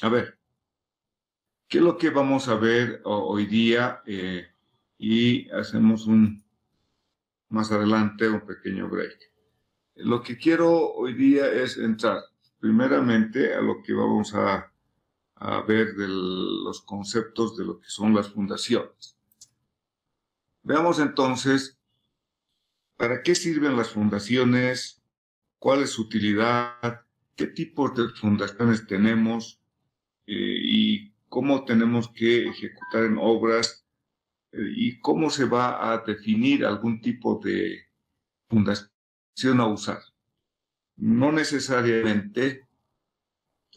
A ver, ¿qué es lo que vamos a ver hoy día? Y hacemos más adelante un pequeño break. Lo que quiero hoy día es entrar primeramente a lo que vamos a ver de los conceptos de lo que son las fundaciones. Veamos entonces, ¿para qué sirven las fundaciones? ¿Cuál es su utilidad? ¿Qué tipos de fundaciones tenemos? Y cómo tenemos que ejecutar en obras y cómo se va a definir algún tipo de fundación a usar. No necesariamente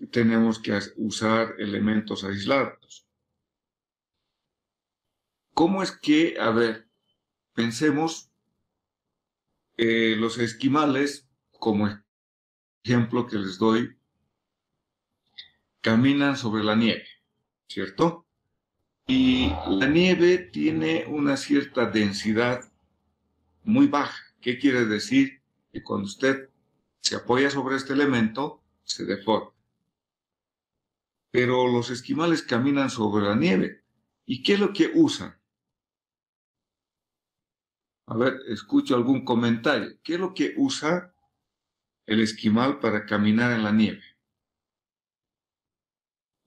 tenemos que usar elementos aislados. ¿Cómo es que, a ver, pensemos los esquimales, como ejemplo que les doy, caminan sobre la nieve, ¿cierto? Y la nieve tiene una cierta densidad muy baja. ¿Qué quiere decir? Que cuando usted se apoya sobre este elemento, se deforma. Pero los esquimales caminan sobre la nieve. ¿Y qué es lo que usan? A ver, escucho algún comentario. ¿Qué es lo que usa el esquimal para caminar en la nieve?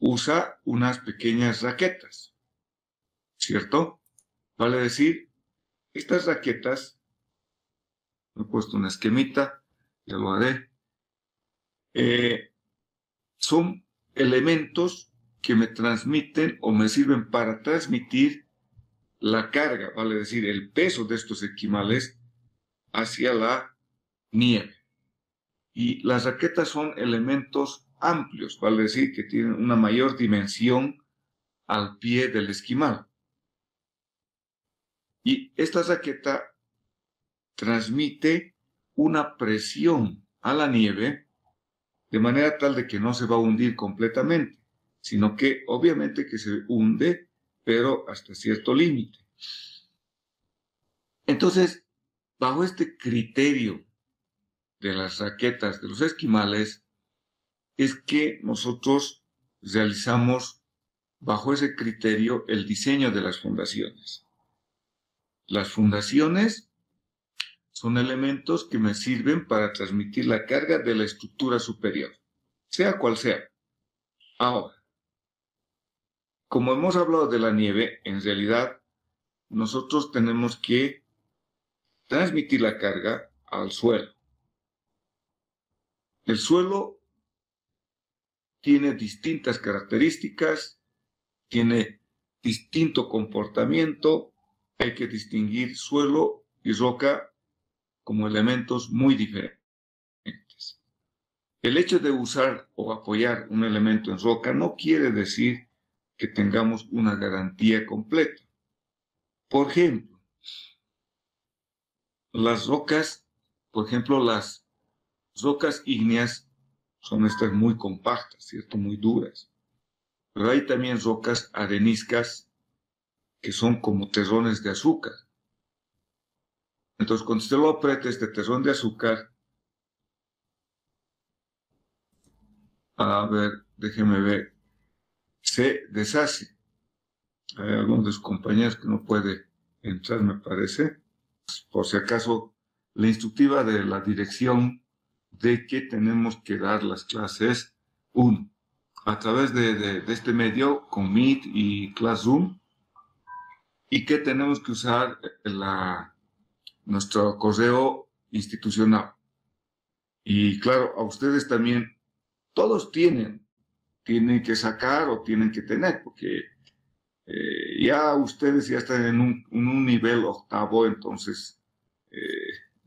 Usa unas pequeñas raquetas, ¿cierto? Vale decir, estas raquetas, he puesto una esquemita, ya lo haré, son elementos que me transmiten o me sirven para transmitir la carga, vale decir, el peso de estos esquimales hacia la nieve. Y las raquetas son elementos amplios, vale decir, que tienen una mayor dimensión al pie del esquimal. Y esta raqueta transmite una presión a la nieve de manera tal de que no se va a hundir completamente, sino que obviamente que se hunde, pero hasta cierto límite. Entonces, bajo este criterio de las raquetas de los esquimales, es que nosotros realizamos bajo ese criterio el diseño de las fundaciones. Las fundaciones son elementos que me sirven para transmitir la carga de la estructura superior, sea cual sea. Ahora, como hemos hablado de la nieve, en realidad nosotros tenemos que transmitir la carga al suelo. El suelo tiene distintas características, tiene distinto comportamiento, hay que distinguir suelo y roca como elementos muy diferentes. El hecho de usar o apoyar un elemento en roca no quiere decir que tengamos una garantía completa. Por ejemplo, las rocas, las rocas ígneas son estas muy compactas, ¿cierto? Muy duras. Pero hay también rocas areniscas que son como terrones de azúcar. Entonces, cuando usted lo aprieta este terrón de azúcar, a ver, déjeme ver, se deshace. Hay algunos de sus compañeros que no puede entrar, me parece. Por si acaso, la instructiva de la dirección de que tenemos que dar las clases, uno, a través de este medio, con Meet y Classroom, y que tenemos que usar nuestro correo institucional. Y claro, a ustedes también, todos tienen que sacar o tienen que tener, porque ya ustedes ya están en un nivel octavo, entonces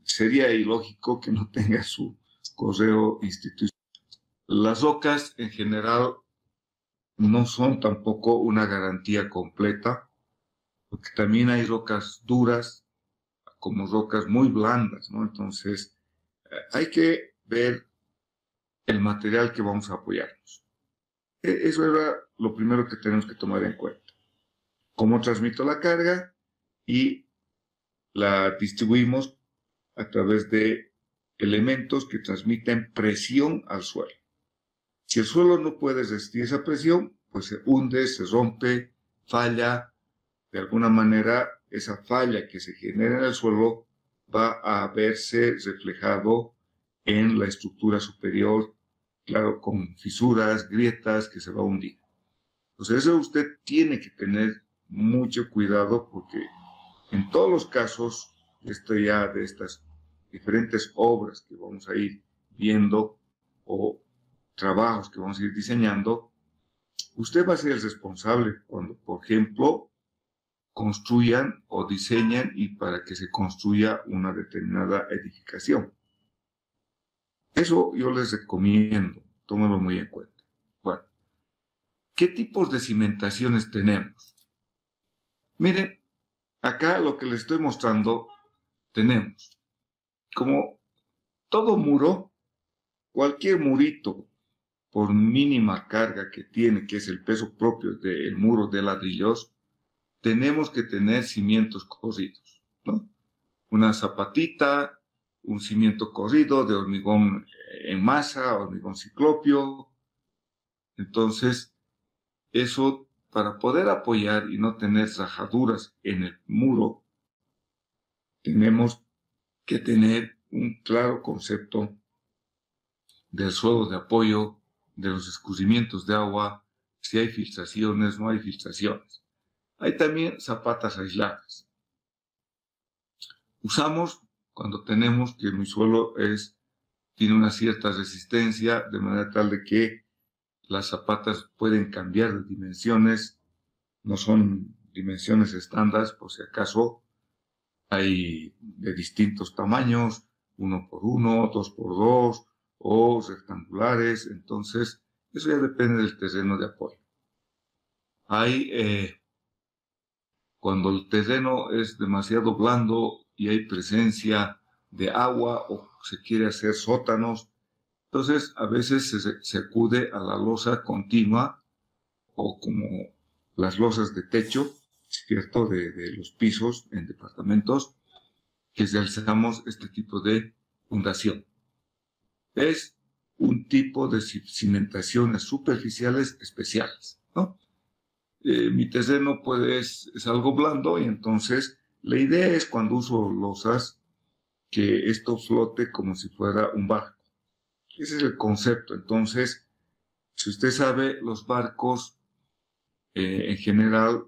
sería ilógico que no tenga su correo institucional. Las rocas en general no son tampoco una garantía completa, porque también hay rocas duras como rocas muy blandas, ¿no? Entonces hay que ver el material que vamos a apoyarnos. Eso era lo primero que tenemos que tomar en cuenta. Cómo transmito la carga y la distribuimos a través de elementos que transmiten presión al suelo. Si el suelo no puede resistir esa presión, pues se hunde, se rompe, falla. De alguna manera, esa falla que se genera en el suelo va a verse reflejado en la estructura superior, claro, con fisuras, grietas, que se va a hundir. Entonces, eso usted tiene que tener mucho cuidado porque en todos los casos, de estas diferentes obras que vamos a ir viendo o trabajos que vamos a ir diseñando, usted va a ser el responsable cuando, por ejemplo, construyan o diseñan y para que se construya una determinada edificación. Eso yo les recomiendo, tómenlo muy en cuenta. Bueno, ¿qué tipos de cimentaciones tenemos? Miren, acá lo que les estoy mostrando, tenemos como todo muro, cualquier murito, por mínima carga que tiene, que es el peso propio del muro de ladrillos, tenemos que tener cimientos corridos, ¿no? Una zapatita, un cimiento corrido de hormigón en masa, hormigón ciclopio. Entonces, eso para poder apoyar y no tener rajaduras en el muro, tenemos que tener un claro concepto del suelo de apoyo, de los escurrimientos de agua, si hay filtraciones, no hay filtraciones. Hay también zapatas aisladas. Usamos cuando tenemos que mi suelo tiene una cierta resistencia, de manera tal de que las zapatas pueden cambiar de dimensiones, no son dimensiones estándar, por si acaso hay de distintos tamaños, 1x1, 2x2 o rectangulares, entonces eso ya depende del terreno de apoyo. Cuando el terreno es demasiado blando y hay presencia de agua o se quiere hacer sótanos, entonces a veces se acude a la losa continua o como las losas de techo, ¿cierto? De los pisos en departamentos, que realizamos este tipo de fundación. Es un tipo de cimentaciones superficiales especiales, ¿no? Mi terreno es algo blando y entonces la idea es cuando uso losas que esto flote como si fuera un barco. Ese es el concepto. Entonces, si usted sabe, los barcos, en general,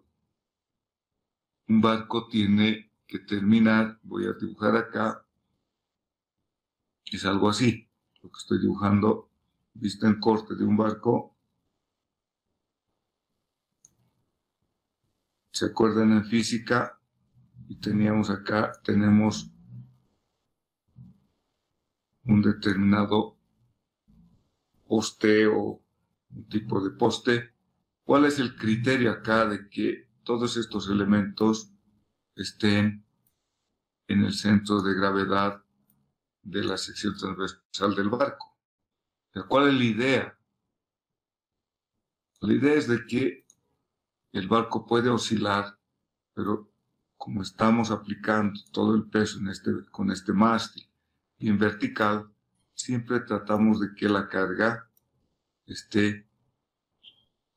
un barco tiene que terminar, voy a dibujar acá, es algo así, lo que estoy dibujando, visto en corte de un barco. ¿Se acuerdan en física? Y tenemos un determinado poste o un tipo de poste. ¿Cuál es el criterio acá de que todos estos elementos estén en el centro de gravedad de la sección transversal del barco? ¿Cuál es la idea? La idea es de que el barco puede oscilar, pero como estamos aplicando todo el peso con este mástil y en vertical, siempre tratamos de que la carga esté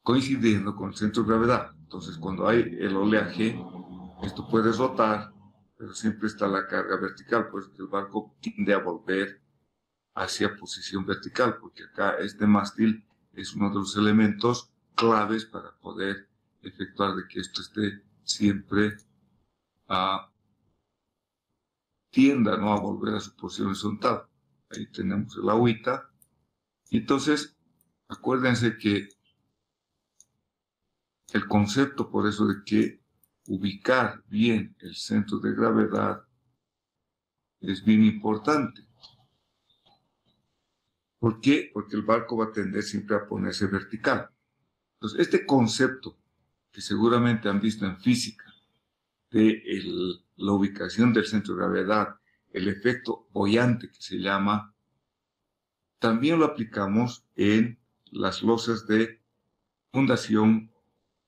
coincidiendo con el centro de gravedad. Entonces, cuando hay el oleaje, esto puede rotar, pero siempre está la carga vertical, pues el barco tiende a volver hacia posición vertical, porque acá este mástil es uno de los elementos claves para poder efectuar de que esto esté siempre tienda, ¿no?, a volver a su posición horizontal. Ahí tenemos el agüita. Y entonces, acuérdense que el concepto, por eso, de que ubicar bien el centro de gravedad es bien importante. ¿Por qué? Porque el barco va a tender siempre a ponerse vertical. Entonces, este concepto que seguramente han visto en física de la ubicación del centro de gravedad, el efecto boyante que se llama, también lo aplicamos en las losas de fundación,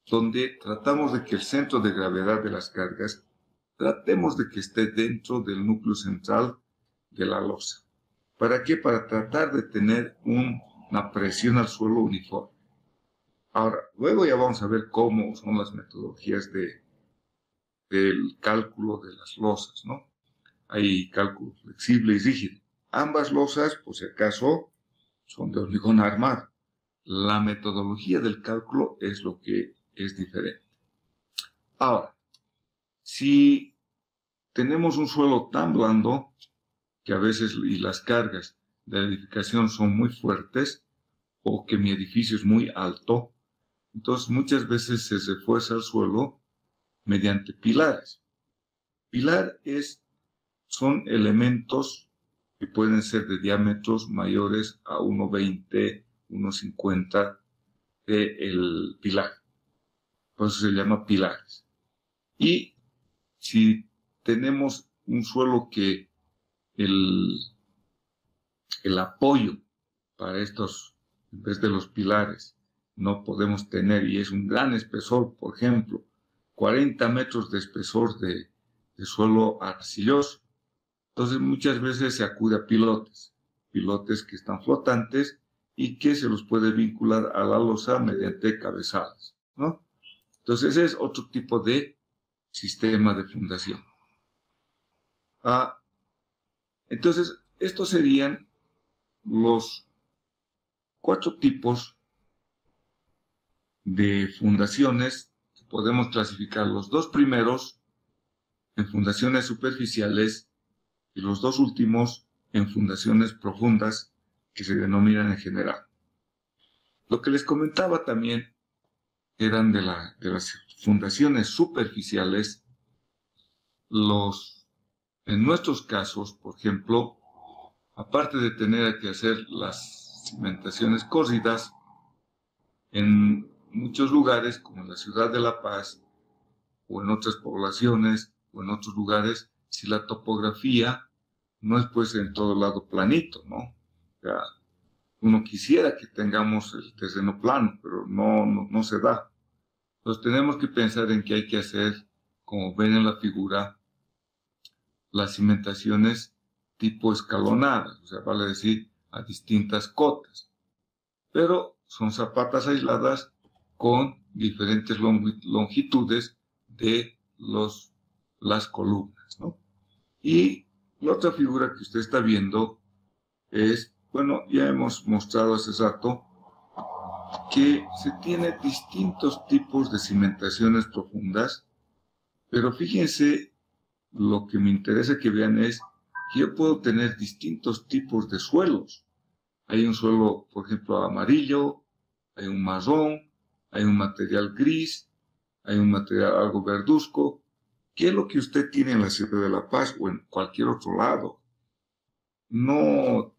donde tratamos de que el centro de gravedad de las cargas, tratemos de que esté dentro del núcleo central de la losa. ¿Para qué? Para tratar de tener un una presión al suelo uniforme. Ahora, luego ya vamos a ver cómo son las metodologías del cálculo de las losas, ¿no? Hay cálculo flexible y rígido. Ambas losas, por si acaso, son de hormigón armado. La metodología del cálculo es lo que es diferente. Ahora, si tenemos un suelo tan blando que a veces y las cargas de la edificación son muy fuertes o que mi edificio es muy alto, entonces muchas veces se refuerza el suelo mediante pilares. Pilar son elementos que pueden ser de diámetros mayores a 1,20, 1,50 del pilar. Por eso se llama pilares. Y si tenemos un suelo que el apoyo para estos, en vez de los pilares, no podemos tener, y es un gran espesor, por ejemplo, 40 metros de espesor de suelo arcilloso. Entonces muchas veces se acude a pilotes que están flotantes y que se los puede vincular a la losa mediante cabezadas, ¿no? Entonces ese es otro tipo de sistema de fundación. Entonces estos serían los 4 tipos de fundaciones. Podemos clasificar los 2 primeros en fundaciones superficiales y los 2 últimos en fundaciones profundas, que se denominan en general. Lo que les comentaba también eran de las fundaciones superficiales. En nuestros casos, por ejemplo, aparte de tener que hacer las cimentaciones corridas, en muchos lugares, como en la ciudad de La Paz, o en otras poblaciones, o en otros lugares, si la topografía no es pues en todo lado planito, ¿no? O sea, uno quisiera que tengamos el terreno plano, pero no se da. Entonces tenemos que pensar en que hay que hacer, como ven en la figura, las cimentaciones tipo escalonadas, o sea, vale decir, a distintas cotas. Pero son zapatas aisladas con diferentes longitudes de las columnas, ¿no? Y la otra figura que usted está viendo es, bueno, ya hemos mostrado hace rato que se tiene distintos tipos de cimentaciones profundas, pero fíjense, lo que me interesa que vean es que yo puedo tener distintos tipos de suelos. Hay un suelo, por ejemplo, amarillo, hay un marrón, hay un material gris, hay un material algo verduzco. ¿Qué es lo que usted tiene en la ciudad de La Paz o en cualquier otro lado? No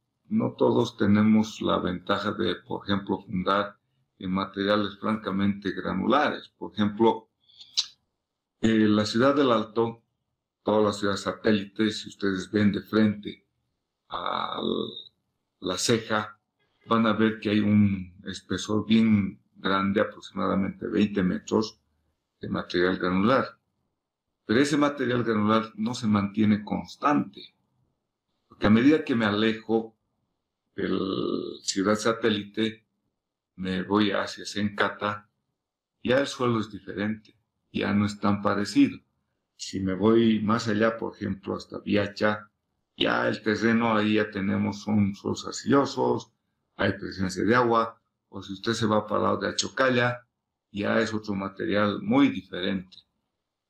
todos tenemos la ventaja de, por ejemplo, fundar en materiales francamente granulares. Por ejemplo, la ciudad del Alto, todas las ciudades satélites, si ustedes ven de frente a la ceja, van a ver que hay un espesor bien grande, aproximadamente 20 metros, de material granular. Pero ese material granular no se mantiene constante, porque a medida que me alejo de la ciudad satélite, me voy hacia Sencata, ya el suelo es diferente, ya no es tan parecido. Si me voy más allá, por ejemplo, hasta Viacha, ya el terreno ahí ya tenemos suelos arcillosos, hay presencia de agua, o si usted se va para el lado de Achocalla, ya es otro material muy diferente.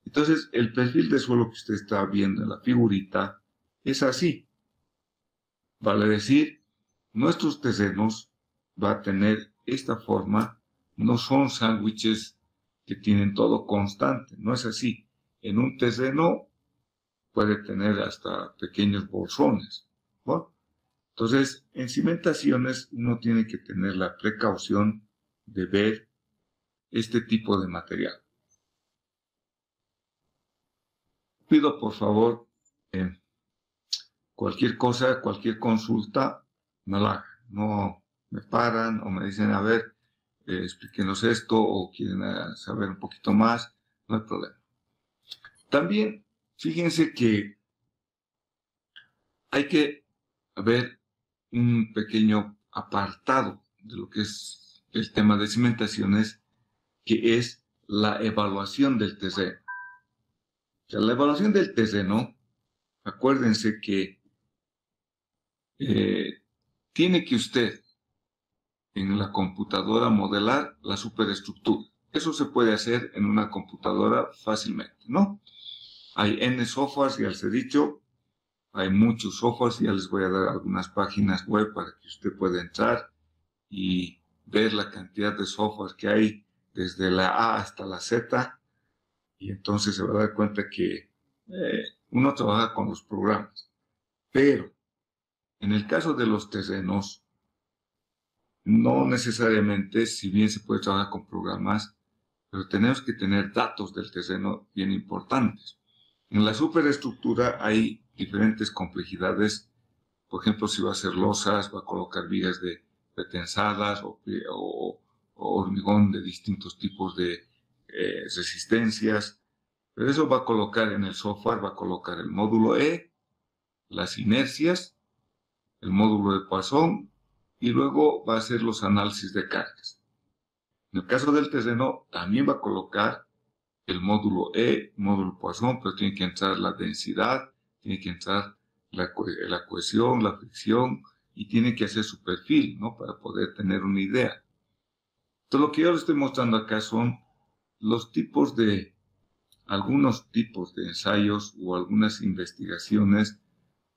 Entonces, el perfil de suelo que usted está viendo en la figurita es así. Vale decir, nuestros terrenos van a tener esta forma, no son sándwiches que tienen todo constante, no es así. En un terreno puede tener hasta pequeños bolsones, ¿no? Entonces, en cimentaciones uno tiene que tener la precaución de ver este tipo de material. Pido por favor cualquier cosa, cualquier consulta, me la hagan. No me paran o me dicen, a ver, explíquenos esto o quieren saber un poquito más, no hay problema. También, fíjense que hay que ver un pequeño apartado de lo que es el tema de cimentaciones, que es la evaluación del terreno. O sea, la evaluación del terreno, acuérdense que tiene que usted en la computadora modelar la superestructura. Eso se puede hacer en una computadora fácilmente, ¿no? Hay N softwares, ya les he dicho, hay muchos softwares, ya les voy a dar algunas páginas web para que usted pueda entrar y ver la cantidad de software que hay desde la A hasta la Z, y entonces se va a dar cuenta que uno trabaja con los programas. Pero en el caso de los terrenos, no necesariamente, si bien se puede trabajar con programas, pero tenemos que tener datos del terreno bien importantes. En la superestructura hay diferentes complejidades. Por ejemplo, si va a hacer losas, va a colocar vigas de pretensadas o hormigón de distintos tipos de resistencias. Pero eso va a colocar en el software, va a colocar el módulo E, las inercias, el módulo de Poisson, y luego va a hacer los análisis de cargas. En el caso del terreno, también va a colocar el módulo E, módulo Poisson, pero tiene que entrar la densidad, tiene que entrar la cohesión, la fricción, y tiene que hacer su perfil, ¿no? Para poder tener una idea. Entonces, lo que yo les estoy mostrando acá son algunos tipos de ensayos o algunas investigaciones,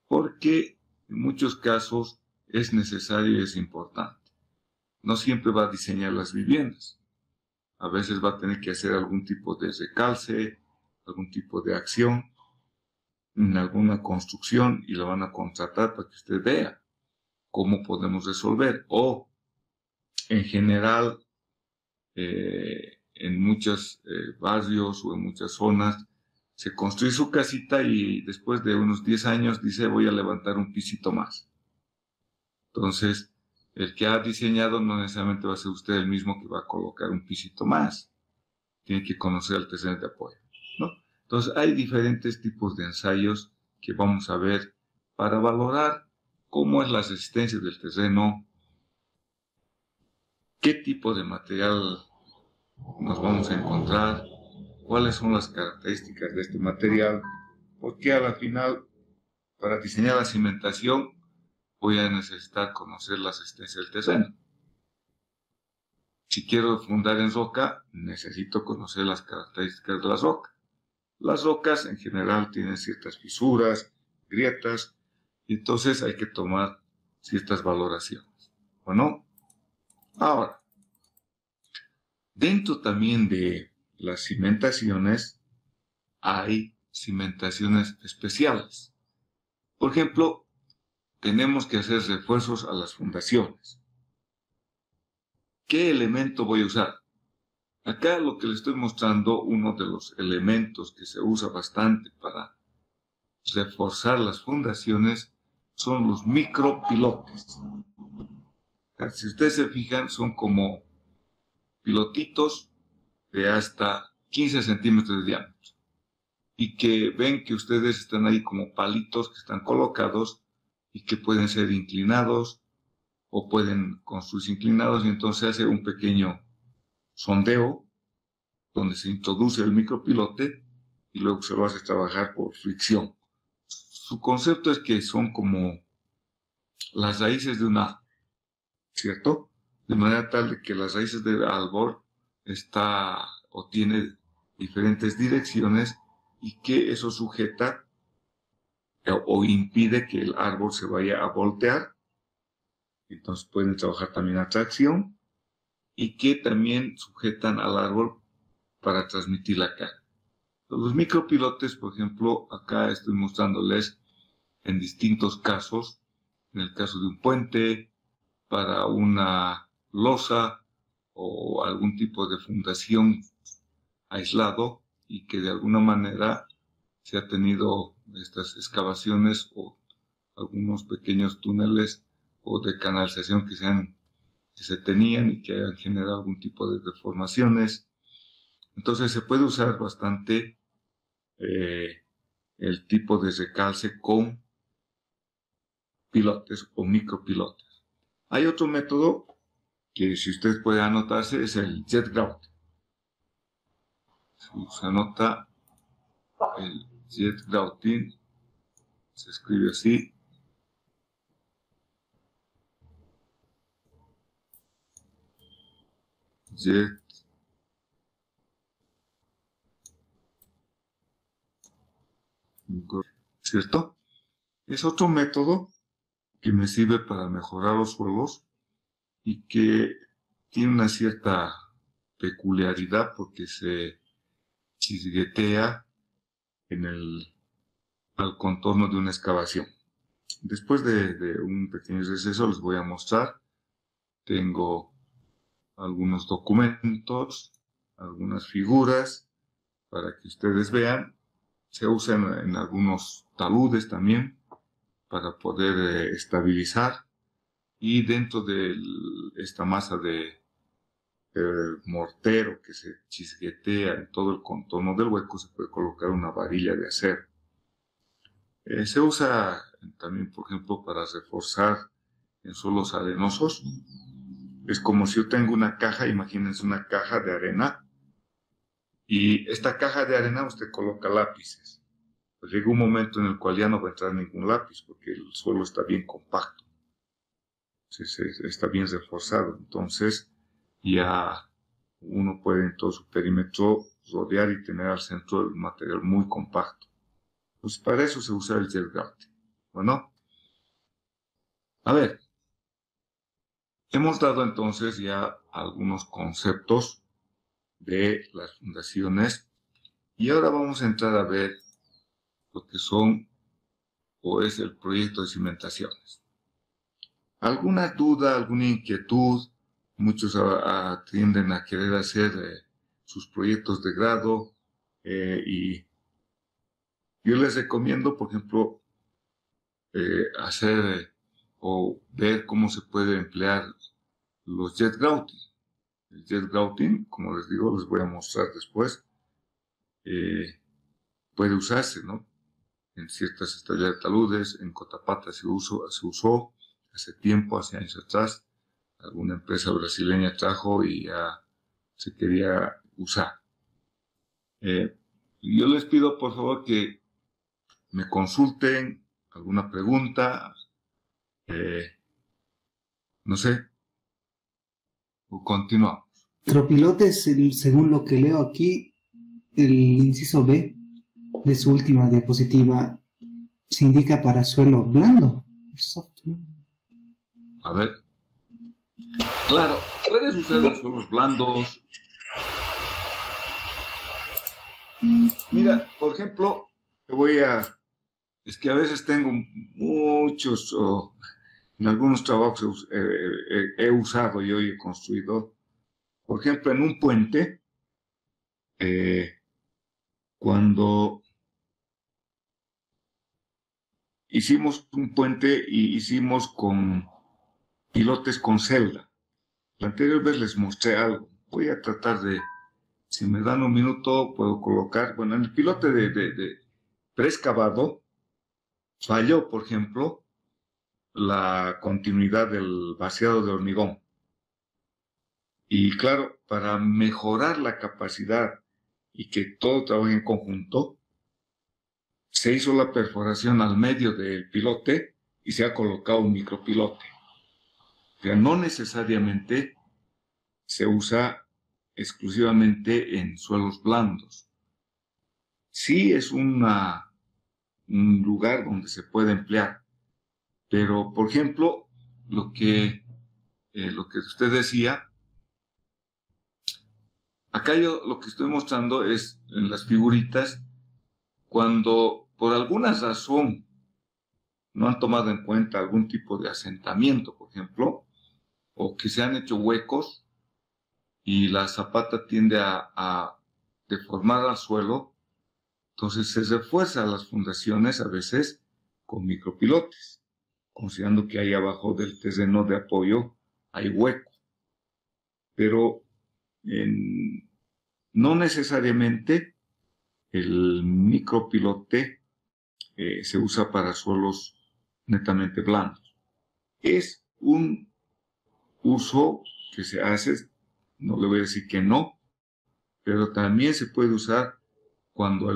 porque en muchos casos es necesario y es importante. No siempre va a diseñar las viviendas. A veces va a tener que hacer algún tipo de recalce, algún tipo de acción en alguna construcción, y la van a contratar para que usted vea cómo podemos resolver. O, en general, en muchos barrios o en muchas zonas, se construye su casita y después de unos 10 años dice: voy a levantar un pisito más. Entonces, el que ha diseñado no necesariamente va a ser usted el mismo que va a colocar un pisito más. Tiene que conocer el terreno de apoyo, ¿no? Entonces, hay diferentes tipos de ensayos que vamos a ver para valorar cómo es la resistencia del terreno, qué tipo de material nos vamos a encontrar, cuáles son las características de este material, porque a la final, para diseñar la cimentación, voy a necesitar conocer la resistencia del terreno. Si quiero fundar en roca, necesito conocer las características de la roca. Las rocas en general tienen ciertas fisuras, grietas, y entonces hay que tomar ciertas valoraciones. Bueno, ahora, dentro también de las cimentaciones hay cimentaciones especiales. Por ejemplo, tenemos que hacer refuerzos a las fundaciones. ¿Qué elemento voy a usar? Acá lo que les estoy mostrando, uno de los elementos que se usa bastante para reforzar las fundaciones, son los micropilotes. Si ustedes se fijan, son como pilotitos de hasta 15 centímetros de diámetro, y que ven que ustedes están ahí como palitos que están colocados y que pueden ser inclinados o pueden construirse inclinados, y entonces hace un pequeño sondeo donde se introduce el micropilote y luego se lo hace trabajar por fricción. Su concepto es que son como las raíces de un árbol, ¿cierto? De manera tal de que las raíces del árbol está o tiene diferentes direcciones, y que eso sujeta o impide que el árbol se vaya a voltear. Entonces pueden trabajar también a tracción, y que también sujetan al árbol para transmitir la carga. Los micropilotes, por ejemplo, acá estoy mostrándoles en distintos casos. En el caso de un puente, para una losa o algún tipo de fundación aislado, y que de alguna manera se ha tenido estas excavaciones o algunos pequeños túneles o de canalización que se tenían y que han generado algún tipo de deformaciones. Entonces se puede usar bastante el tipo de recalce con pilotes o micropilotes. Hay otro método que si usted puede anotarse, es el jet grouting. Se anota el jet grouting, se escribe así. Jet grouting, ¿cierto? Es otro método que me sirve para mejorar los suelos y que tiene una cierta peculiaridad porque se chisguetea al contorno de una excavación. Después de un pequeño receso les voy a mostrar. Tengo algunos documentos, algunas figuras para que ustedes vean. Se usan en algunos taludes también para poder estabilizar, y dentro de esta masa de mortero que se chisguetea en todo el contorno del hueco se puede colocar una varilla de acero. Se usa también, por ejemplo, para reforzar en suelos arenosos. Es como si yo tengo una caja, imagínense una caja de arena, y esta caja de arena usted coloca lápices. Pues llega un momento en el cual ya no va a entrar ningún lápiz porque el suelo está bien compacto, está bien reforzado. Entonces ya uno puede en todo su perímetro rodear y tener al centro el material muy compacto. Pues para eso se usa el jet grouting. Bueno, a ver, hemos dado entonces ya algunos conceptos de las fundaciones y ahora vamos a entrar a ver lo que son o es el proyecto de cimentaciones. ¿Alguna duda, alguna inquietud? Muchos tienden a querer hacer sus proyectos de grado y yo les recomiendo, por ejemplo, hacer o ver cómo se puede emplear los jet grouting. El jet grouting, como les digo, les voy a mostrar después, puede usarse, ¿no? En ciertas estrellas de taludes, en Cotapata se usó hace tiempo, hace años atrás. Alguna empresa brasileña trajo y ya se quería usar. Yo les pido, por favor, que me consulten alguna pregunta, no sé, o continuamos. Tropilotes, según lo que leo aquí, el inciso B de su última diapositiva se indica para suelo blando. A ver. Claro, puedes usar los suelos blandos. Mira, por ejemplo, es que a veces tengo muchos, en algunos trabajos he usado yo y he construido, por ejemplo, en un puente, cuando hicimos un puente y hicimos con pilotes con celda. La anterior vez les mostré algo. Voy a tratar de, si me dan un minuto, puedo colocar, bueno, en el pilote de preexcavado falló, por ejemplo, la continuidad del vaciado de hormigón. Y claro, para mejorar la capacidad y que todo trabaje en conjunto, se hizo la perforación al medio del pilote y se ha colocado un micropilote. O sea, no necesariamente se usa exclusivamente en suelos blandos. Sí es un lugar donde se puede emplear, pero por ejemplo, lo que usted decía, acá yo lo que estoy mostrando es en las figuritas, cuando por alguna razón no han tomado en cuenta algún tipo de asentamiento, por ejemplo, o que se han hecho huecos y la zapata tiende a deformar al suelo, entonces se refuerzan las fundaciones a veces con micropilotes, considerando que ahí abajo del terreno de apoyo hay hueco. Pero no necesariamente el micropilote se usa para suelos netamente blandos. Es un uso que se hace, no le voy a decir que no, pero también se puede usar cuando,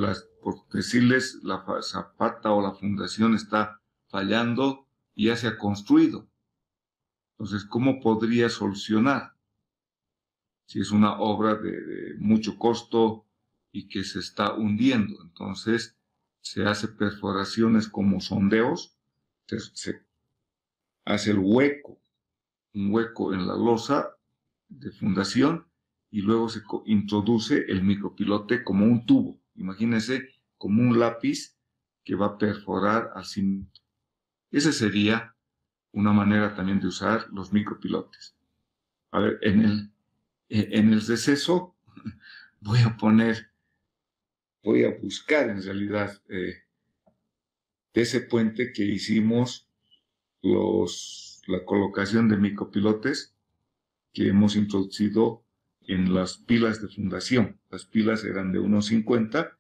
por decirles, la zapata o la fundación está fallando y ya se ha construido. Entonces, ¿cómo podría solucionar? Si es una obra de mucho costo y que se está hundiendo, entonces se hace perforaciones como sondeos, se hace un hueco en la losa de fundación y luego se introduce el micropilote como un tubo. Imagínense como un lápiz que va a perforar al cimiento. Esa sería una manera también de usar los micropilotes. A ver, en el deceso voy a buscar en realidad de ese puente que hicimos la colocación de micropilotes que hemos introducido en las pilas de fundación. Las pilas eran de 1,50,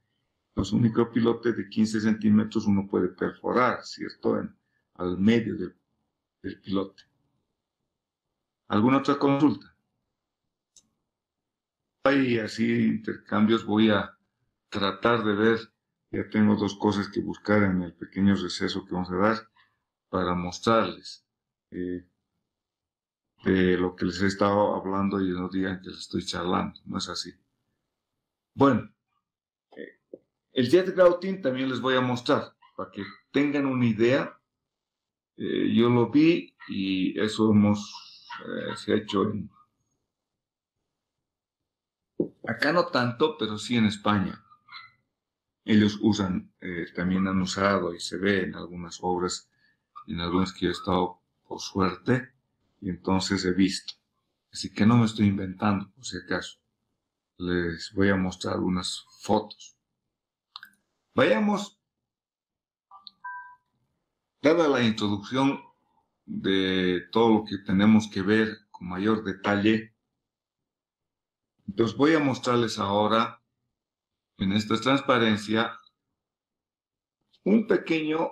pues un micropilote de 15 centímetros uno puede perforar, ¿cierto? Al medio del pilote. ¿Alguna otra consulta? Hay así intercambios, voy a tratar de ver, ya tengo 2 cosas que buscar en el pequeño receso que vamos a dar para mostrarles de lo que les he estado hablando y no digan que les estoy charlando, no es así. Bueno, el jet grouting también les voy a mostrar para que tengan una idea. Yo lo vi y eso se ha hecho acá no tanto, pero sí en España. Ellos usan, también han usado y se ve en algunas obras, en algunas que yo he estado por suerte, y entonces he visto. Así que no me estoy inventando, por si acaso. Les voy a mostrar unas fotos. Vayamos, dada la introducción de todo lo que tenemos que ver con mayor detalle, entonces voy a mostrarles ahora en esta transparencia un pequeño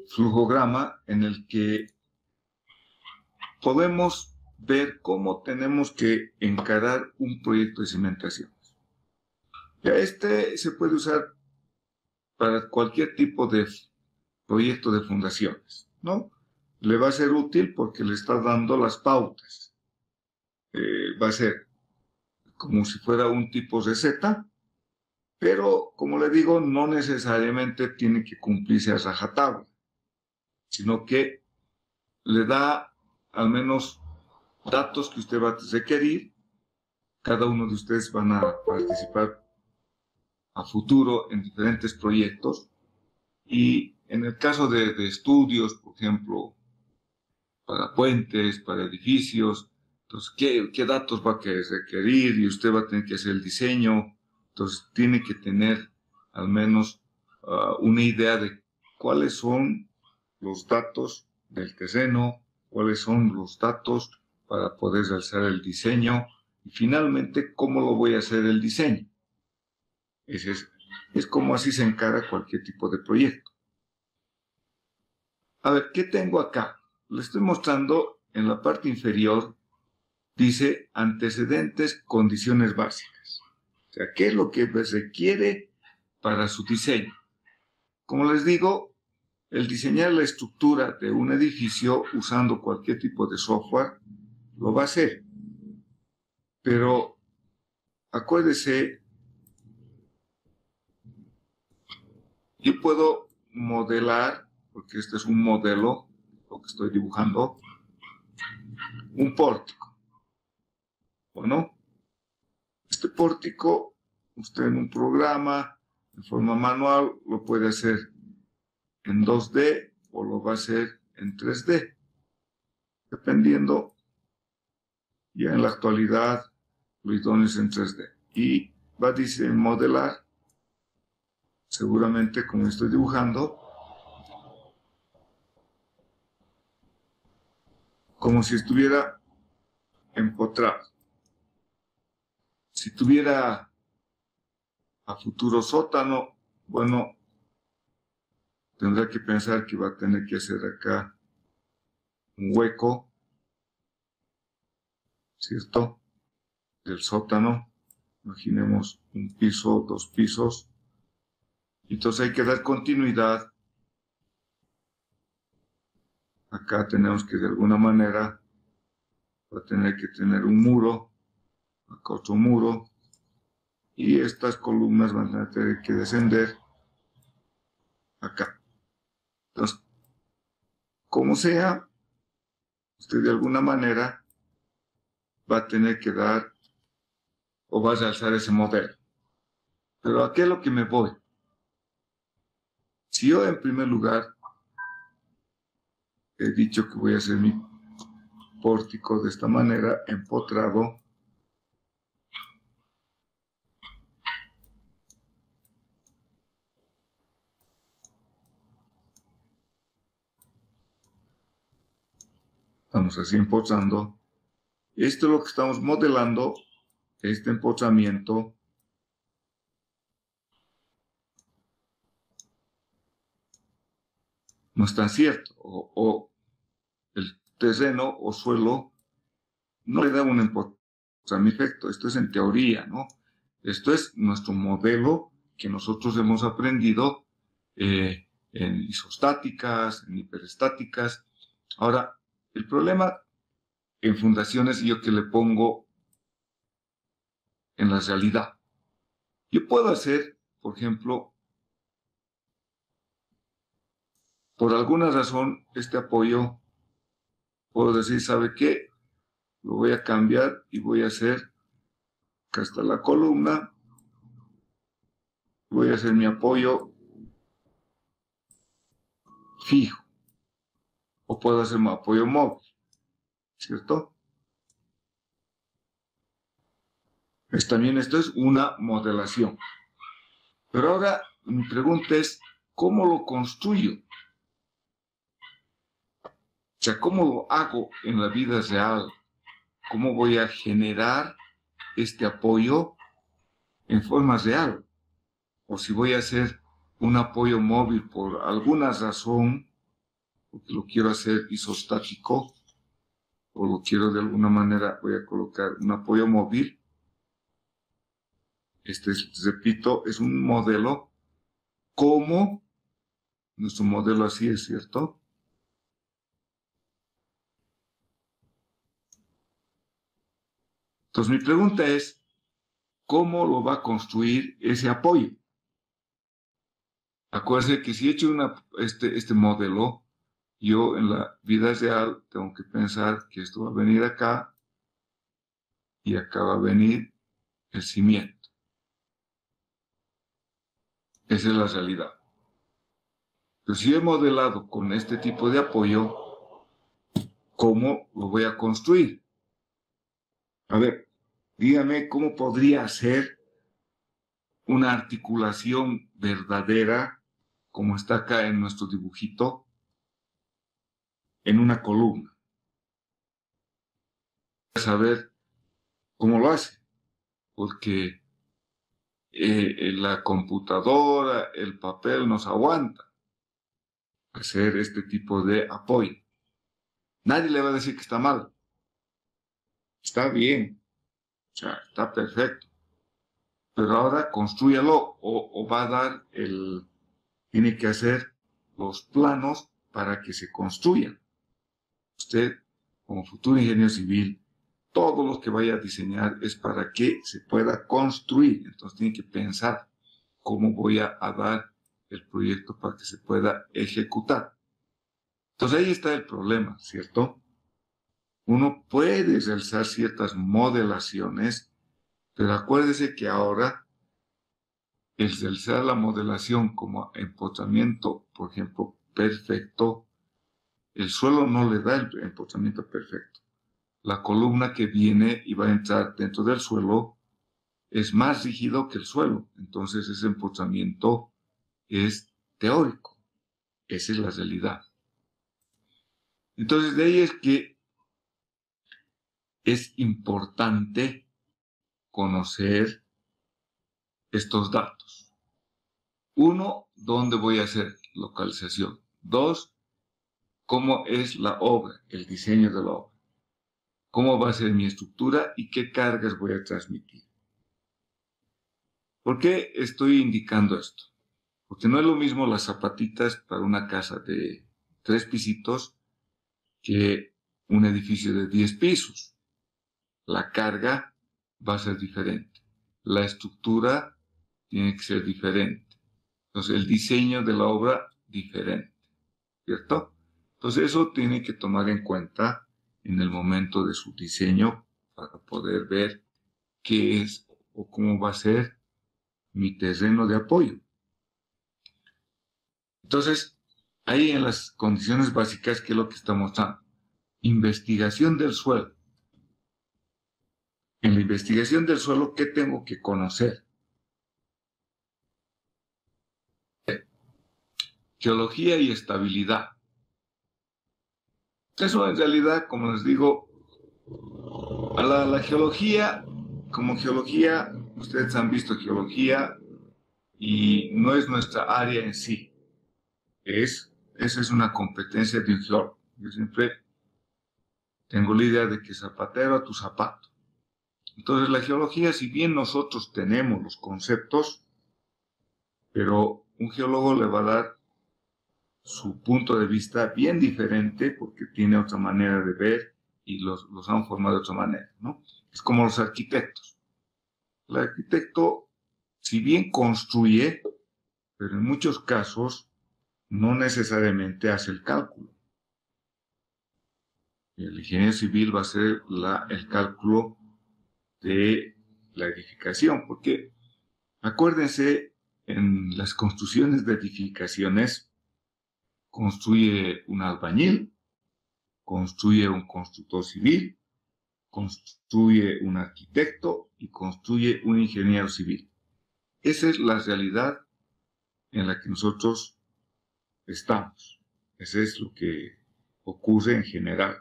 flujograma en el que podemos ver cómo tenemos que encarar un proyecto de cimentación. Ya se puede usar para cualquier tipo de proyecto de fundaciones, ¿no? Le va a ser útil porque le está dando las pautas. Va a ser como si fuera un tipo receta, pero como le digo, no necesariamente tiene que cumplirse a rajatabla, sino que le da al menos datos que usted va a requerir. Cada uno de ustedes van a participar a futuro en diferentes proyectos y en el caso de estudios, por ejemplo, para puentes, para edificios, entonces, ¿qué datos va a requerir? Y usted va a tener que hacer el diseño, entonces tiene que tener al menos una idea de cuáles son los datos del terreno, cuáles son los datos para poder realizar el diseño y finalmente cómo lo voy a hacer el diseño. Es como así se encara cualquier tipo de proyecto. A ver, ¿qué tengo acá? Le estoy mostrando en la parte inferior, dice antecedentes, condiciones básicas. O sea, ¿qué es lo que requiere para su diseño? Como les digo, el diseñar la estructura de un edificio usando cualquier tipo de software lo va a hacer. Pero acuérdese, yo puedo modelar, porque este es un modelo, lo que estoy dibujando, un pórtico. Bueno, este pórtico, usted en un programa, de forma manual, lo puede hacer en 2D o lo va a hacer en 3D, dependiendo. Ya en la actualidad, lo idóneo es en 3D. Y va a decir modelar, seguramente como estoy dibujando, como si estuviera empotrado. Si tuviera a futuro sótano, bueno, tendrá que pensar que va a tener que hacer acá un hueco ¿cierto? Del sótano. Imaginemos un piso, 2 pisos. Entonces hay que dar continuidad. Acá tenemos que de alguna manera va a tener que tener un muro, acá otro muro, y estas columnas van a tener que descender acá. Entonces, como sea, usted de alguna manera va a tener que dar o va a realzar ese modelo. Pero ¿a qué es lo que me voy? Si yo en primer lugar he dicho que voy a hacer mi pórtico de esta manera, empotrado, estamos así empotrando. Esto es lo que estamos modelando, este empotramiento. No es tan cierto, o el terreno o suelo no le da un empotramiento. Esto es en teoría, ¿no? Esto es nuestro modelo que nosotros hemos aprendido en isostáticas, en hiperestáticas. Ahora, el problema en fundaciones yo que le pongo en la realidad. Yo puedo hacer, por ejemplo, por alguna razón, este apoyo, puedo decir, ¿sabe qué? Lo voy a cambiar y voy a hacer, acá está la columna, voy a hacer mi apoyo fijo, o puedo hacer mi apoyo móvil, ¿cierto? También esto es una modelación. Pero ahora mi pregunta es, ¿cómo lo construyo? O sea, ¿cómo lo hago en la vida real? ¿Cómo voy a generar este apoyo en forma real? O si voy a hacer un apoyo móvil por alguna razón, porque lo quiero hacer isostático, o lo quiero de alguna manera, voy a colocar un apoyo móvil. Este, repito, es un modelo como nuestro modelo así es, ¿cierto? Entonces mi pregunta es, ¿cómo lo va a construir ese apoyo? Acuérdense que si he hecho este modelo, yo en la vida real tengo que pensar que esto va a venir acá y acá va a venir el cimiento. Esa es la realidad. Pero si yo he modelado con este tipo de apoyo, ¿cómo lo voy a construir? A ver, dígame cómo podría ser una articulación verdadera, como está acá en nuestro dibujito, en una columna. Saber cómo lo hace, porque la computadora, el papel nos aguanta hacer este tipo de apoyo. Nadie le va a decir que está mal. Está bien, o sea, está perfecto. Pero ahora construyalo o va a dar tiene que hacer los planos para que se construyan. Usted, como futuro ingeniero civil, todo lo que vaya a diseñar es para que se pueda construir. Entonces tiene que pensar cómo voy a dar el proyecto para que se pueda ejecutar. Entonces ahí está el problema, ¿cierto? Uno puede realizar ciertas modelaciones, pero acuérdese que ahora el realizar la modelación como empotramiento, por ejemplo, perfecto, el suelo no le da el empotramiento perfecto. La columna que viene y va a entrar dentro del suelo es más rígido que el suelo. Entonces ese empotramiento es teórico. Esa es la realidad. Entonces de ahí es que es importante conocer estos datos. 1, ¿dónde voy a hacer localización? 2, ¿cómo es la obra, el diseño de la obra? cómo va a ser mi estructura y qué cargas voy a transmitir. ¿Por qué estoy indicando esto? Porque no es lo mismo las zapatitas para una casa de 3 pisitos que un edificio de 10 pisos. La carga va a ser diferente. La estructura tiene que ser diferente. Entonces, el diseño de la obra, diferente. ¿Cierto? Entonces, eso tiene que tomar en cuenta en el momento de su diseño para poder ver qué es o cómo va a ser mi terreno de apoyo. Entonces, ahí en las condiciones básicas, ¿qué es lo que está mostrando? Investigación del suelo. En la investigación del suelo, ¿qué tengo que conocer? Geología y estabilidad. Eso en realidad, como les digo, a la geología, como geología, ustedes han visto geología y no es nuestra área en sí. Esa es una competencia de un geólogo. Yo siempre tengo la idea de que zapatero a tu zapato. Entonces la geología, si bien nosotros tenemos los conceptos, pero un geólogo le va a dar su punto de vista bien diferente porque tiene otra manera de ver y los han formado de otra manera, ¿no? Es como los arquitectos. El arquitecto, si bien construye, pero en muchos casos no necesariamente hace el cálculo. El ingeniero civil va a hacer el cálculo de la edificación, porque acuérdense, en las construcciones de edificaciones, construye un albañil, construye un constructor civil, construye un arquitecto y construye un ingeniero civil. Esa es la realidad en la que nosotros estamos. Eso es lo que ocurre en general.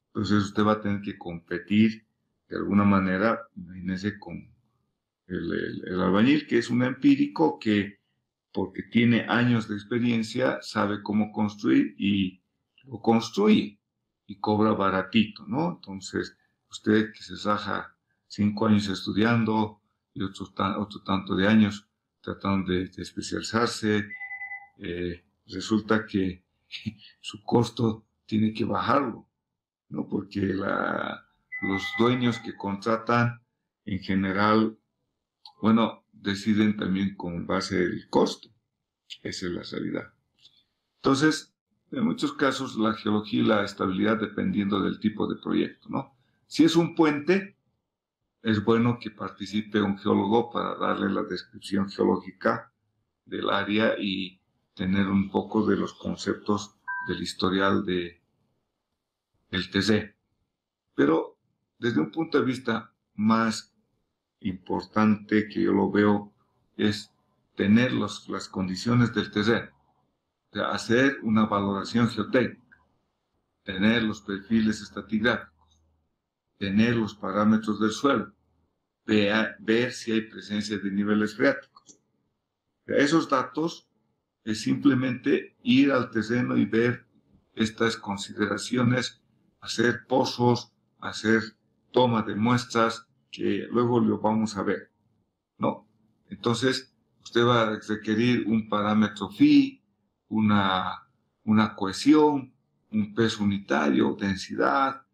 Entonces usted va a tener que competir de alguna manera, imagínense, con el albañil, que es un empírico que, porque tiene años de experiencia, sabe cómo construir y lo construye y cobra baratito, ¿no? Entonces, usted que se saja 5 años estudiando y otro tanto de años tratando de especializarse, resulta que su costo tiene que bajarlo, ¿no? Porque los dueños que contratan en general, bueno, deciden también con base del costo. Esa es la realidad. Entonces, en muchos casos la geología y la estabilidad dependiendo del tipo de proyecto, ¿no? Si es un puente, es bueno que participe un geólogo para darle la descripción geológica del área y tener un poco de los conceptos del historial del TC. Pero desde un punto de vista más importante que yo lo veo es tener las condiciones del terreno, o sea, hacer una valoración geotécnica, tener los perfiles estratigráficos, tener los parámetros del suelo, ver si hay presencia de niveles freáticos. Esos datos es simplemente ir al terreno y ver estas consideraciones, hacer pozos, hacer toma de muestras, que luego lo vamos a ver, ¿no? Entonces, usted va a requerir un parámetro phi, una cohesión, un peso unitario, densidad.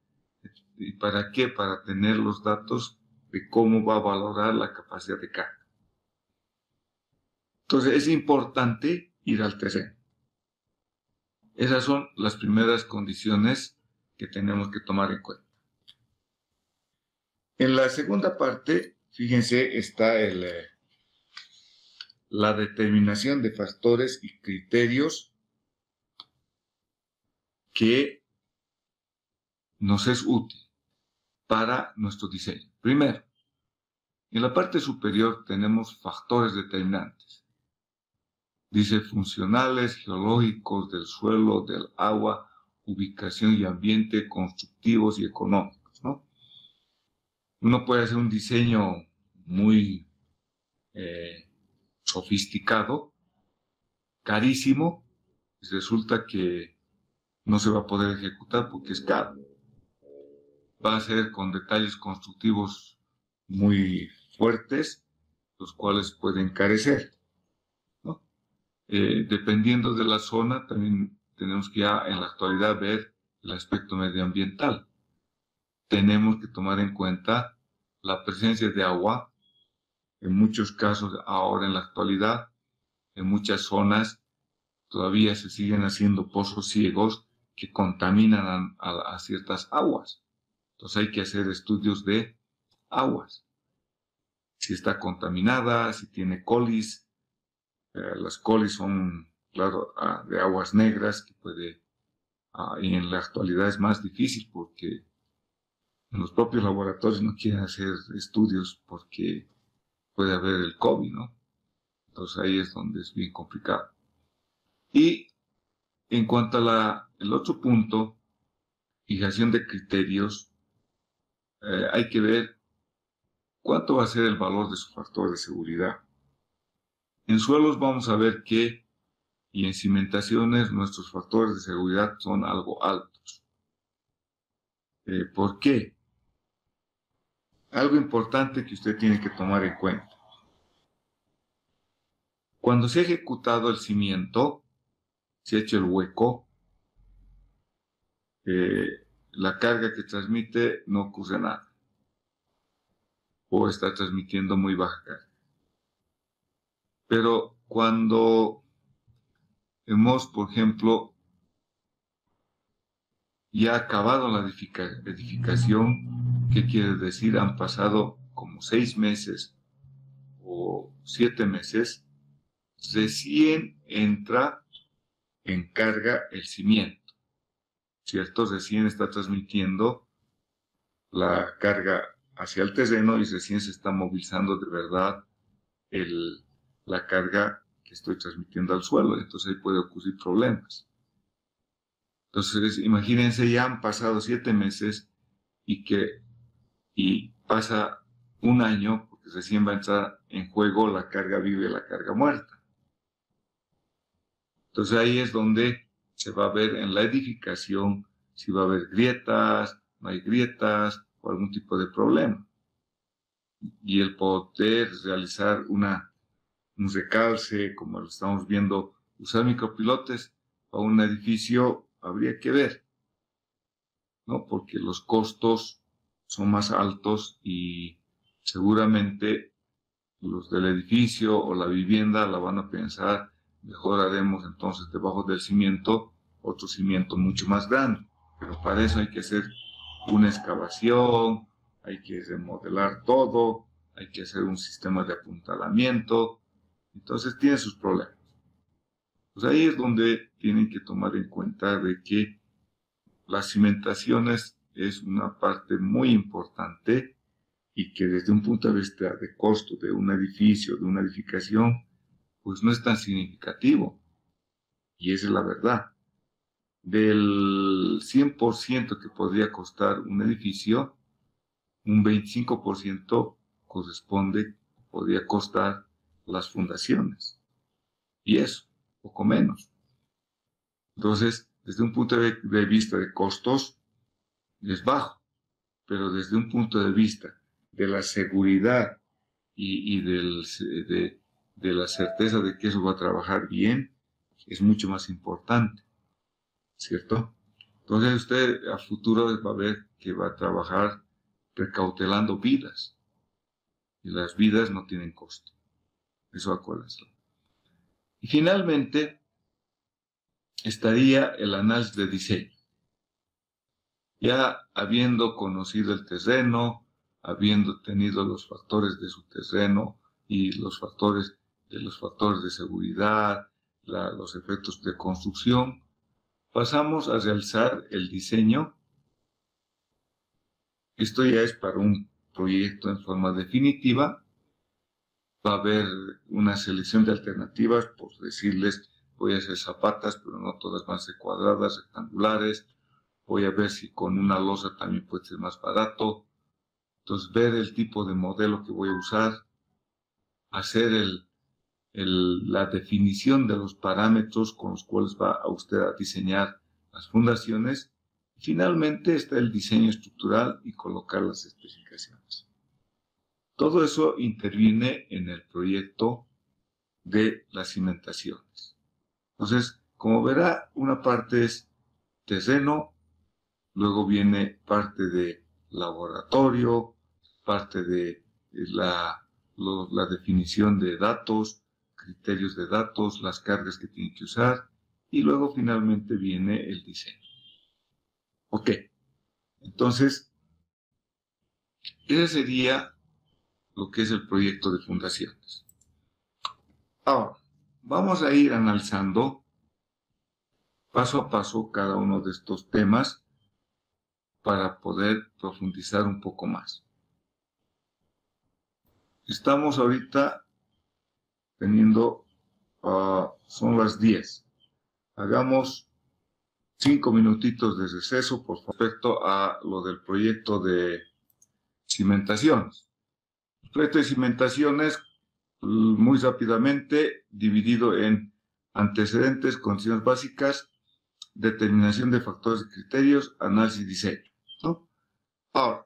¿Y para qué? Para tener los datos de cómo va a valorar la capacidad de carga. Entonces, es importante ir al terreno. Esas son las primeras condiciones que tenemos que tomar en cuenta. En la segunda parte, fíjense, está la determinación de factores y criterios que nos es útil para nuestro diseño. Primero, en la parte superior tenemos factores determinantes. Dice funcionales, geológicos, del suelo, del agua, ubicación y ambiente, constructivos y económicos, ¿no? Uno puede hacer un diseño muy sofisticado, carísimo, y resulta que no se va a poder ejecutar porque es caro. va a ser con detalles constructivos muy fuertes, los cuales pueden encarecer, ¿no? Dependiendo de la zona, también tenemos que ya en la actualidad ver el aspecto medioambiental. Tenemos que tomar en cuenta la presencia de agua. En muchos casos, ahora en la actualidad, en muchas zonas, todavía se siguen haciendo pozos ciegos que contaminan a ciertas aguas. Entonces hay que hacer estudios de aguas. Si está contaminada, si tiene colis. Las colis son, claro, de aguas negras, que puede, y en la actualidad es más difícil porque en los propios laboratorios no quieren hacer estudios porque puede haber el COVID, ¿no? Entonces ahí es donde es bien complicado. Y en cuanto a el otro punto, fijación de criterios, hay que ver cuánto va a ser el valor de su factor de seguridad. En suelos vamos a ver que, y en cimentaciones, nuestros factores de seguridad son algo altos. ¿Por qué? Algo importante que usted tiene que tomar en cuenta. Cuando se ha ejecutado el cimiento, se ha hecho el hueco, la carga que transmite no ocurre nada. O está transmitiendo muy baja carga. Pero cuando hemos, por ejemplo, ya acabado la edificación, ¿qué quiere decir? Han pasado como 6 meses o 7 meses, recién entra en carga el cimiento, ¿cierto? Recién está transmitiendo la carga hacia el terreno y recién se está movilizando de verdad la carga que estoy transmitiendo al suelo. Entonces ahí puede ocurrir problemas. Entonces, imagínense, ya han pasado 7 meses y pasa un año, porque recién va a entrar en juego la carga viva y la carga muerta. Entonces ahí es donde se va a ver en la edificación si va a haber grietas, no hay grietas o algún tipo de problema. Y el poder realizar un recalce, como lo estamos viendo, usar micropilotes para un edificio, habría que ver, ¿no? Porque los costos son más altos y seguramente los del edificio o la vivienda la van a pensar, mejor haremos entonces debajo del cimiento otro cimiento mucho más grande. Pero para eso hay que hacer una excavación, hay que remodelar todo, hay que hacer un sistema de apuntalamiento. Entonces tiene sus problemas. Pues ahí es donde tienen que tomar en cuenta de que las cimentaciones es una parte muy importante y que desde un punto de vista de costo de un edificio, de una edificación, pues no es tan significativo. Y esa es la verdad. Del 100% que podría costar un edificio, un 25% podría costar las fundaciones. Y eso, poco menos. Entonces, desde un punto de vista de costos, es bajo. Pero desde un punto de vista de la seguridad y de la certeza de que eso va a trabajar bien, es mucho más importante, ¿cierto? Entonces usted a futuro va a ver que va a trabajar precautelando vidas, y las vidas no tienen costo. Eso acuérdense. Y finalmente estaría el análisis de diseño. Ya habiendo conocido el terreno, habiendo tenido los factores de su terreno y los factores de seguridad, los efectos de construcción, pasamos a realizar el diseño. Esto ya es para un proyecto en forma definitiva. Va a haber una selección de alternativas, por decirles, voy a hacer zapatas, pero no todas van a ser cuadradas, rectangulares. Voy a ver si con una losa también puede ser más barato. Entonces, ver el tipo de modelo que voy a usar, hacer la definición de los parámetros con los cuales va a usted a diseñar las fundaciones finalmente está el diseño estructural y colocar las especificaciones. Todo eso interviene en el proyecto de las cimentaciones. Entonces, como verá, una parte es terreno, luego viene parte de laboratorio, parte de la definición de datos, criterios de datos, las cargas que tiene que usar, y luego finalmente viene el diseño. Ok, entonces, ese sería lo que es el proyecto de fundaciones. Ahora, vamos a ir analizando paso a paso cada uno de estos temas para poder profundizar un poco más. Estamos ahorita teniendo, son las 10. Hagamos 5 minutitos de receso por respecto a lo del proyecto de cimentaciones. El proyecto de cimentaciones, muy rápidamente, dividido en antecedentes, condiciones básicas, determinación de factores y criterios, análisis y diseño, ¿no? Ahora,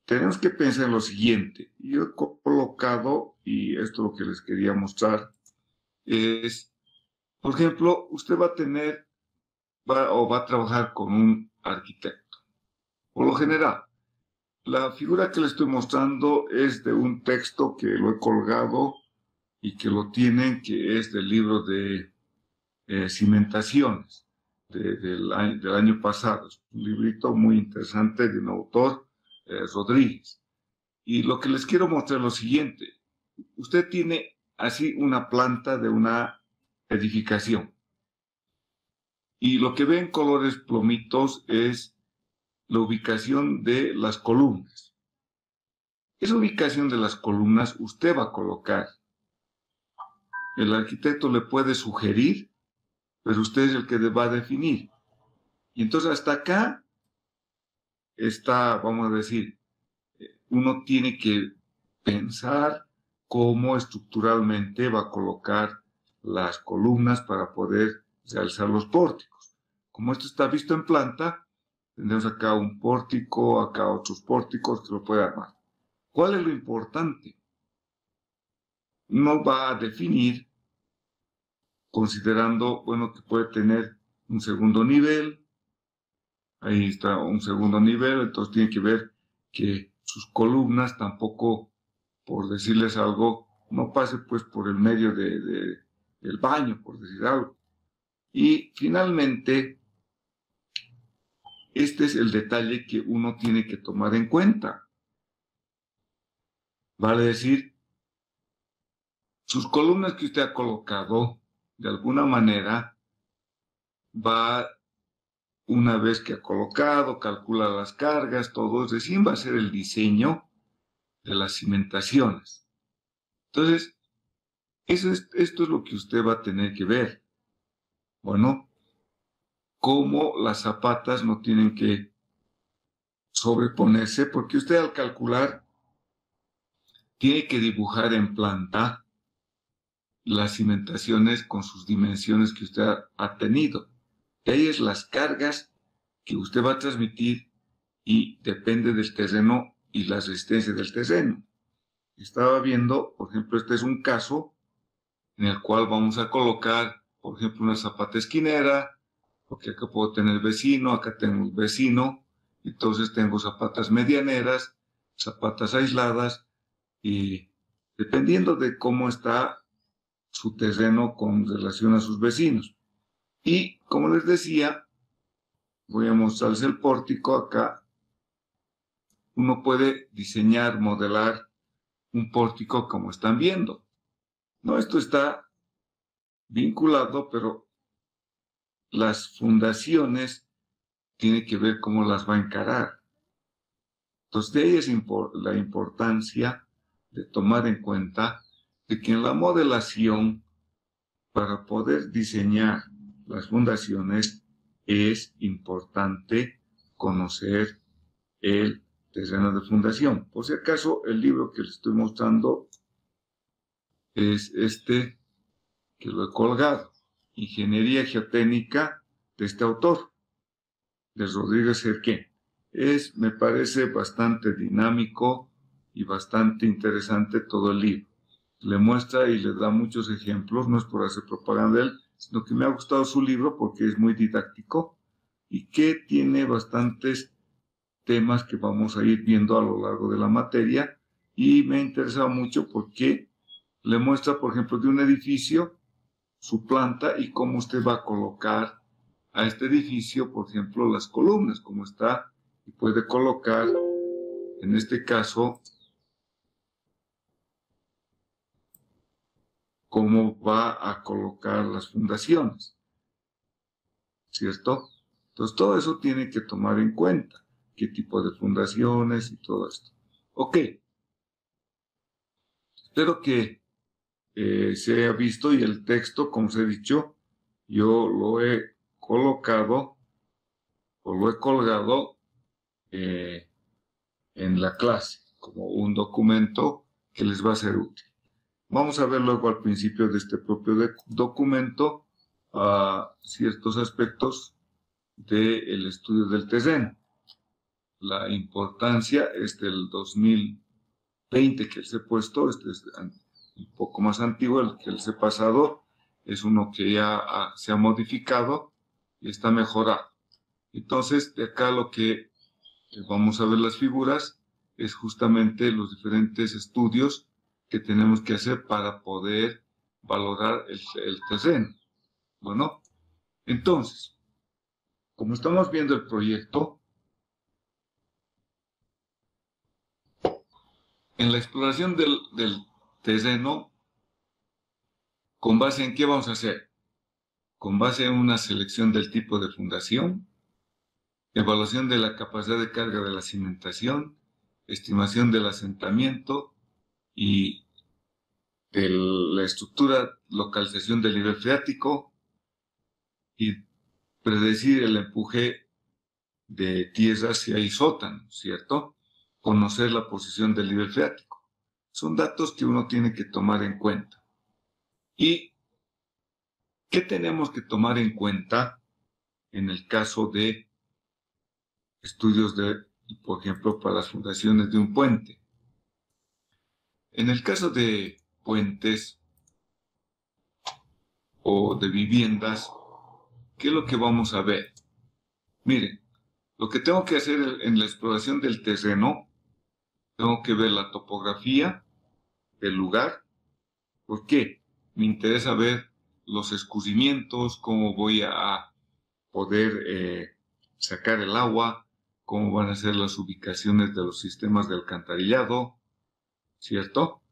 tenemos que pensar en lo siguiente. Yo he colocado, y esto es lo que les quería mostrar, es, por ejemplo, usted va a trabajar con un arquitecto. Por lo general, la figura que le estoy mostrando es de un texto que lo he colgado y que lo tienen, que es del libro de cimentaciones del año pasado. Es un librito muy interesante de un autor, Rodríguez. Y lo que les quiero mostrar es lo siguiente. Usted tiene así una planta de una edificación. Y lo que ve en colores plomitos es la ubicación de las columnas. Esa ubicación de las columnas usted va a colocar. El arquitecto le puede sugerir, pero usted es el que va a definir. Y entonces hasta acá está, vamos a decir, uno tiene que pensar cómo estructuralmente va a colocar las columnas para poder realzar los pórticos. Como esto está visto en planta, tenemos acá un pórtico, acá otros pórticos que lo puede armar. ¿Cuál es lo importante? Uno va a definir considerando, bueno, que puede tener un segundo nivel. Ahí está un segundo nivel, entonces tiene que ver que sus columnas tampoco, por decirles algo, no pase pues por el medio del baño, por decir algo. Y finalmente, este es el detalle que uno tiene que tomar en cuenta. Vale decir, sus columnas que usted ha colocado, de alguna manera, una vez que ha colocado, calcula las cargas, todo, recién va a ser el diseño de las cimentaciones. Entonces, esto es lo que usted va a tener que ver. Bueno, cómo las zapatas no tienen que sobreponerse, porque usted al calcular tiene que dibujar en planta las cimentaciones con sus dimensiones que usted ha tenido. De ahí es las cargas que usted va a transmitir y depende del terreno y la resistencia del terreno. Estaba viendo, por ejemplo, este es un caso en el cual vamos a colocar, por ejemplo, una zapata esquinera, porque acá puedo tener vecino, acá tengo un vecino, entonces tengo zapatas medianeras, zapatas aisladas, y dependiendo de cómo está su terreno con relación a sus vecinos. Y como les decía, voy a mostrarles el pórtico acá. Uno puede diseñar, modelar un pórtico como están viendo. No, esto está vinculado, pero las fundaciones tienen que ver cómo las va a encarar. Entonces, de ahí es la importancia de tomar en cuenta de que en la modelación, para poder diseñar las fundaciones, es importante conocer el terreno de fundación. Por si acaso, el libro que les estoy mostrando es este que lo he colgado, Ingeniería Geotécnica de este autor, de Rodríguez Cerquén. Me parece bastante dinámico y bastante interesante todo el libro. Le muestra y le da muchos ejemplos, no es por hacer propaganda de él, sino que me ha gustado su libro porque es muy didáctico y que tiene bastantes temas que vamos a ir viendo a lo largo de la materia, y me ha interesado mucho porque le muestra, por ejemplo, de un edificio, su planta y cómo usted va a colocar a este edificio, por ejemplo, las columnas, como está, y puede colocar, en este caso, cómo va a colocar las fundaciones, ¿cierto? Entonces, todo eso tiene que tomar en cuenta, qué tipo de fundaciones y todo esto. Ok, espero que se haya visto, y el texto, como os he dicho, yo lo he colocado o lo he colgado en la clase como un documento que les va a ser útil. Vamos a ver luego al principio de este propio documento ciertos aspectos del estudio del terreno. La importancia es del 2020 que les he puesto, este es un poco más antiguo, el que les he pasado es uno que ya se ha modificado y está mejorado. Entonces, de acá lo que vamos a ver las figuras es justamente los diferentes estudios que tenemos que hacer para poder valorar el terreno. Bueno, entonces, como estamos viendo el proyecto, en la exploración del terreno, ¿con base en qué vamos a hacer? Con base en una selección del tipo de fundación, evaluación de la capacidad de carga de la cimentación, estimación del asentamiento y de la estructura, localización del nivel freático y predecir el empuje de tierra si hay sótano, ¿cierto? Conocer la posición del nivel freático. Son datos que uno tiene que tomar en cuenta. ¿Y qué tenemos que tomar en cuenta en el caso de estudios de, por ejemplo, para las fundaciones de un puente? En el caso de puentes o de viviendas, ¿qué es lo que vamos a ver? Miren, lo que tengo que hacer en la exploración del terreno, tengo que ver la topografía del lugar. ¿Por qué? Me interesa ver los escurrimientos, cómo voy a poder sacar el agua, cómo van a ser las ubicaciones de los sistemas de alcantarillado, ¿cierto?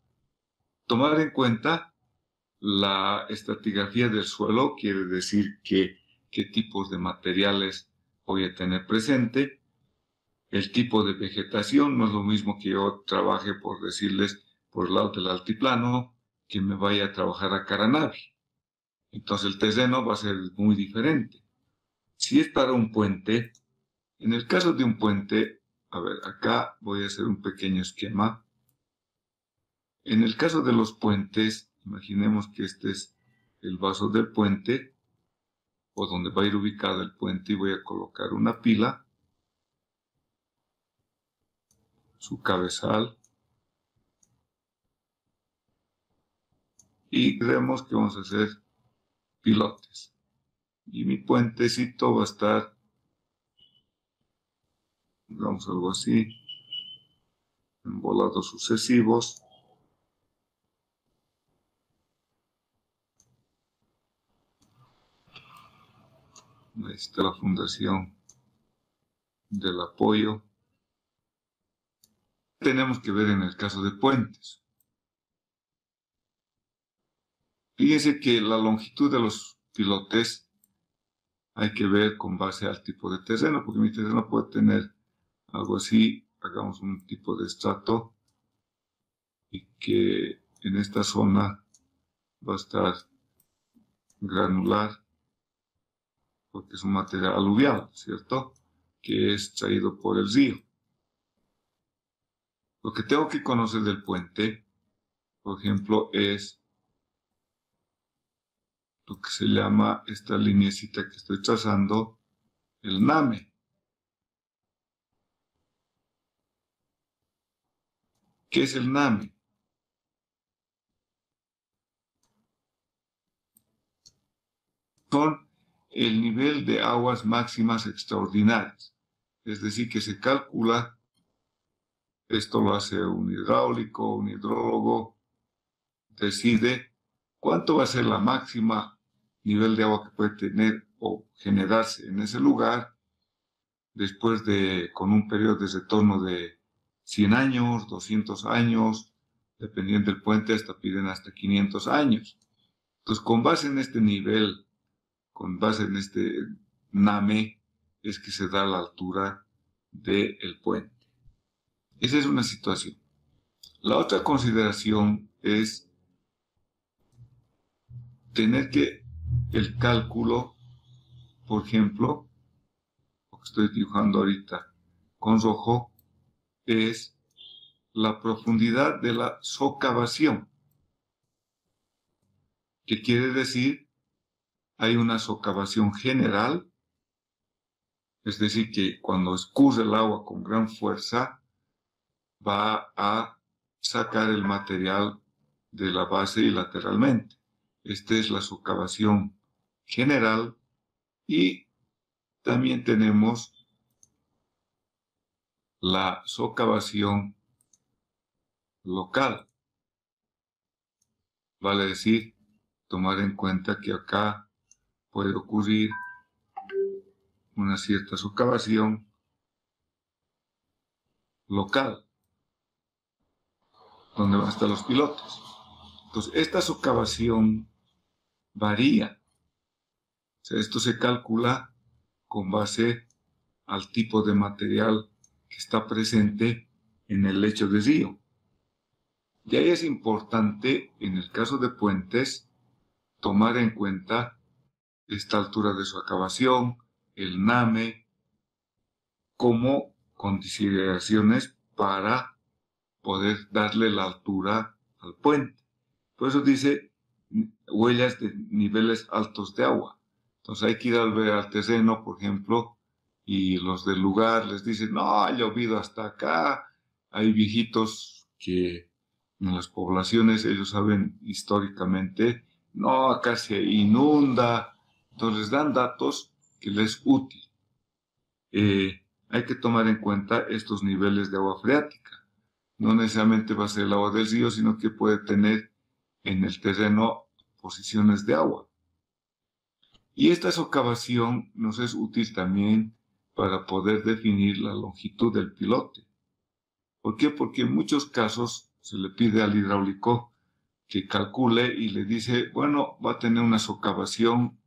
Tomar en cuenta la estratigrafía del suelo, quiere decir qué tipos de materiales voy a tener presente, el tipo de vegetación, no es lo mismo que yo trabaje, por decirles, por el lado del altiplano, que me vaya a trabajar a Caranavi. Entonces el terreno va a ser muy diferente. Si es para un puente, en el caso de un puente, a ver, acá voy a hacer un pequeño esquema. En el caso de los puentes, imaginemos que este es el vaso del puente, o donde va a ir ubicado el puente, y voy a colocar una pila, su cabezal, y creemos que vamos a hacer pilotes. Y mi puentecito va a estar, digamos algo así, en volados sucesivos. Ahí está la fundación del apoyo. Tenemos que ver en el caso de puentes. Fíjense que la longitud de los pilotes hay que ver con base al tipo de terreno, porque mi terreno puede tener algo así. Hagamos un tipo de estrato y que en esta zona va a estar granular, porque es un material aluvial, ¿cierto? Que es traído por el río. Lo que tengo que conocer del puente, por ejemplo, es lo que se llama esta lineecita que estoy trazando, el NAME. ¿Qué es el NAME? Son el nivel de aguas máximas extraordinarias. Es decir, que se calcula, esto lo hace un hidráulico, un hidrólogo, decide cuánto va a ser la máxima nivel de agua que puede tener o generarse en ese lugar después de, con un periodo de retorno de 100 años, 200 años, dependiendo del puente, piden hasta 500 años. Entonces, con base en este nivel, con base en este NAME, es que se da la altura del puente. Esa es una situación. La otra consideración es tener que el cálculo, por ejemplo, lo que estoy dibujando ahorita con rojo, es la profundidad de la socavación. ¿Qué quiere decir? Hay una socavación general, es decir, que cuando escurre el agua con gran fuerza, va a sacar el material de la base y lateralmente. Esta es la socavación general y también tenemos la socavación local. Vale decir, tomar en cuenta que acá puede ocurrir una cierta socavación local, donde van a estar los pilotes. Entonces, esta socavación varía. O sea, esto se calcula con base al tipo de material que está presente en el lecho de río. Y ahí es importante, en el caso de puentes, tomar en cuenta esta altura de socavación, el NAME, como consideraciones para poder darle la altura al puente. Por eso dice huellas de niveles altos de agua. Entonces hay que ir al ver al terreno, por ejemplo, y los del lugar les dicen, no, ha llovido hasta acá. Hay viejitos que en las poblaciones, ellos saben históricamente, no, acá se inunda. Entonces les dan datos que les es útil. Hay que tomar en cuenta estos niveles de agua freática. No necesariamente va a ser el agua del río, sino que puede tener en el terreno posiciones de agua. Y esta socavación nos es útil también para poder definir la longitud del pilote. ¿Por qué? Porque en muchos casos se le pide al hidráulico que calcule y le dice, bueno, va a tener una socavación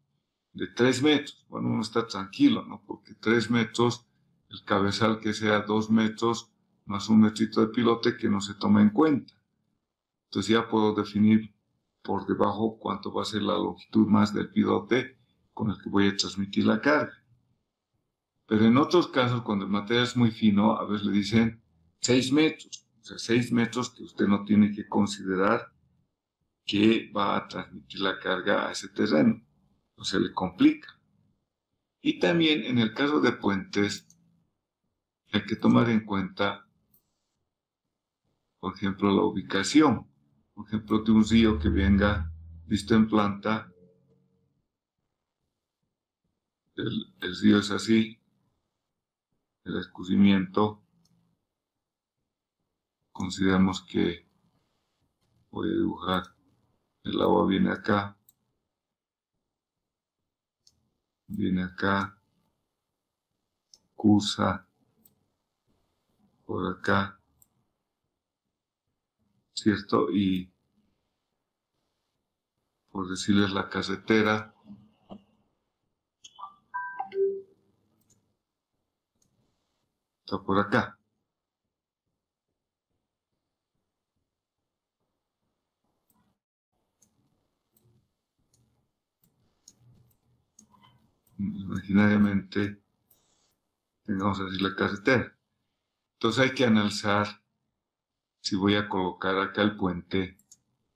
de 3 metros. Bueno, uno está tranquilo, ¿no? Porque 3 metros, el cabezal que sea 2 metros, más un metrito de pilote que no se toma en cuenta. Entonces ya puedo definir por debajo cuánto va a ser la longitud más del pilote con el que voy a transmitir la carga. Pero en otros casos, cuando el material es muy fino, a veces le dicen 6 metros. O sea, 6 metros que usted no tiene que considerar que va a transmitir la carga a ese terreno. O se le complica. Y también en el caso de puentes, hay que tomar en cuenta, por ejemplo, la ubicación. Por ejemplo, de un río que venga visto en planta, el río es así, el escurrimiento, consideramos que voy a dibujar, el agua viene acá, cursa por acá, ¿cierto? Y por decirles la carretera, está por acá. Imaginariamente tengamos así la carretera. Entonces hay que analizar si voy a colocar acá el puente,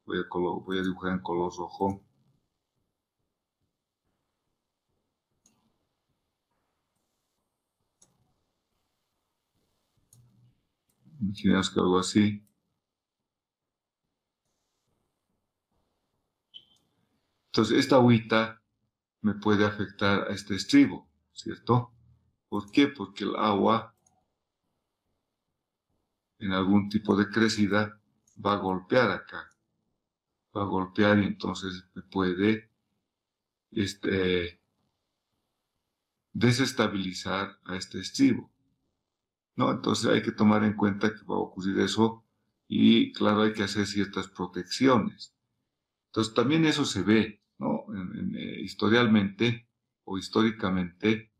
voy a dibujar en color rojo, Imaginemos que algo así. Entonces, esta agüita me puede afectar a este estribo, ¿cierto? ¿Por qué? Porque el agua, en algún tipo de crecida, va a golpear acá. Va a golpear y entonces me puede desestabilizar a este estribo, ¿no? Entonces hay que tomar en cuenta que va a ocurrir eso y, claro, hay que hacer ciertas protecciones. Entonces también eso se ve, ¿no? Historialmente o históricamente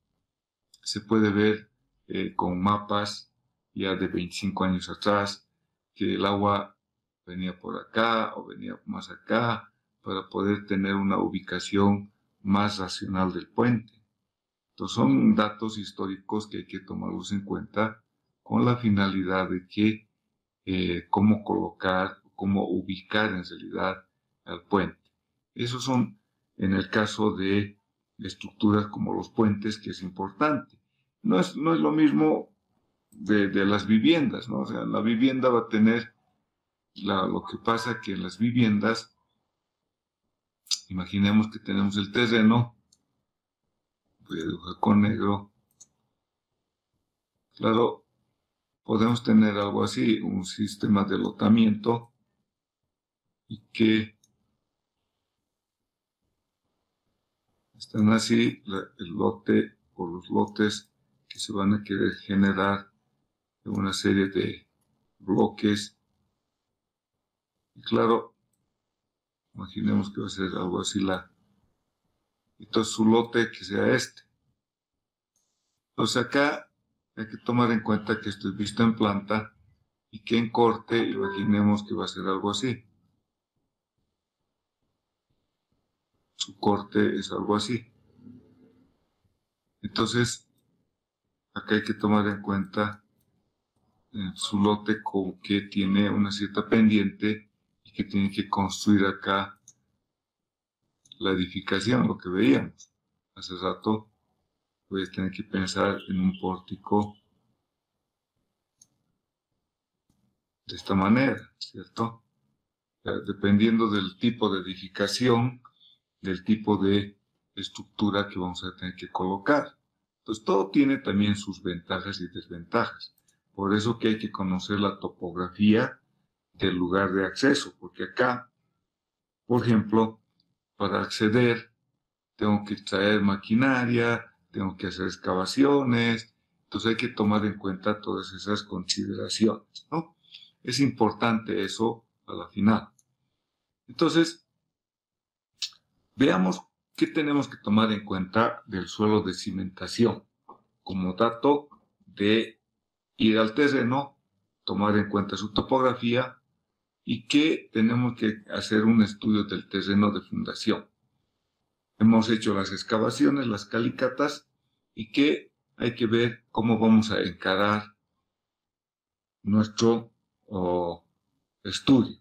se puede ver con mapas ya de 25 años atrás que el agua venía por acá o venía más acá para poder tener una ubicación más racional del puente. Entonces son datos históricos que hay que tomarlos en cuenta con la finalidad de que cómo colocar, cómo ubicar en realidad al puente. Esos son en el caso de estructuras como los puentes, que es importante. No es lo mismo de las viviendas, ¿no? O sea, la vivienda va a tener lo que pasa que en las viviendas, imaginemos que tenemos el terreno, voy a dibujar con negro, claro, podemos tener algo así, un sistema de lotamiento y que están así el lote o los lotes que se van a querer generar en una serie de bloques. Y claro, imaginemos que va a ser algo así entonces su lote que sea este. Entonces acá hay que tomar en cuenta que esto es visto en planta y que en corte imaginemos que va a ser algo así. Su corte es algo así. Entonces, acá hay que tomar en cuenta su lote como que tiene una cierta pendiente y que tiene que construir acá la edificación, lo que veíamos. Hace rato voy a tener que pensar en un pórtico de esta manera, ¿cierto? Dependiendo del tipo de edificación, del tipo de estructura que vamos a tener que colocar. Entonces, todo tiene también sus ventajas y desventajas. Por eso que hay que conocer la topografía del lugar de acceso, porque acá, por ejemplo, para acceder, tengo que traer maquinaria, tengo que hacer excavaciones, entonces hay que tomar en cuenta todas esas consideraciones, ¿no? Es importante eso a la final. Entonces, veamos qué tenemos que tomar en cuenta del suelo de cimentación, como dato de ir al terreno, tomar en cuenta su topografía y que tenemos que hacer un estudio del terreno de fundación. Hemos hecho las excavaciones, las calicatas, y que hay que ver cómo vamos a encarar nuestro estudio.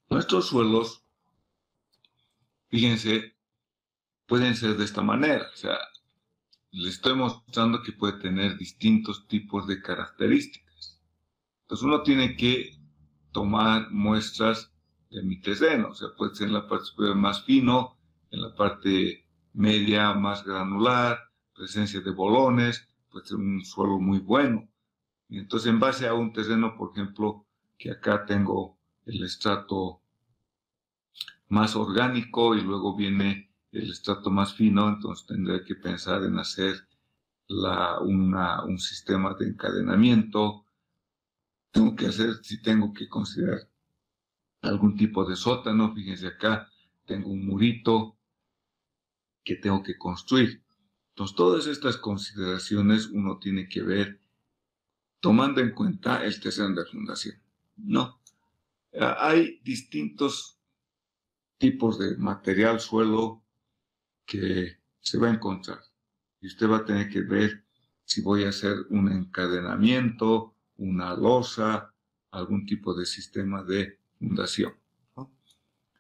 Nuestros suelos, fíjense, pueden ser de esta manera. O sea, les estoy mostrando que puede tener distintos tipos de características. Entonces uno tiene que tomar muestras de mi terreno. O sea, puede ser en la parte superior más fino, en la parte media más granular, presencia de bolones, puede ser un suelo muy bueno. Y entonces, en base a un terreno, por ejemplo, que acá tengo el estrato más orgánico y luego viene el estrato más fino, entonces tendré que pensar en hacer un sistema de encadenamiento. Tengo que hacer, si tengo que considerar algún tipo de sótano, fíjense acá, tengo un murito que tengo que construir. Entonces, todas estas consideraciones uno tiene que ver tomando en cuenta el terreno de fundación. No, hay distintos tipos de material suelo que se va a encontrar y usted va a tener que ver si voy a hacer un encadenamiento, una losa, algún tipo de sistema de fundación, ¿no?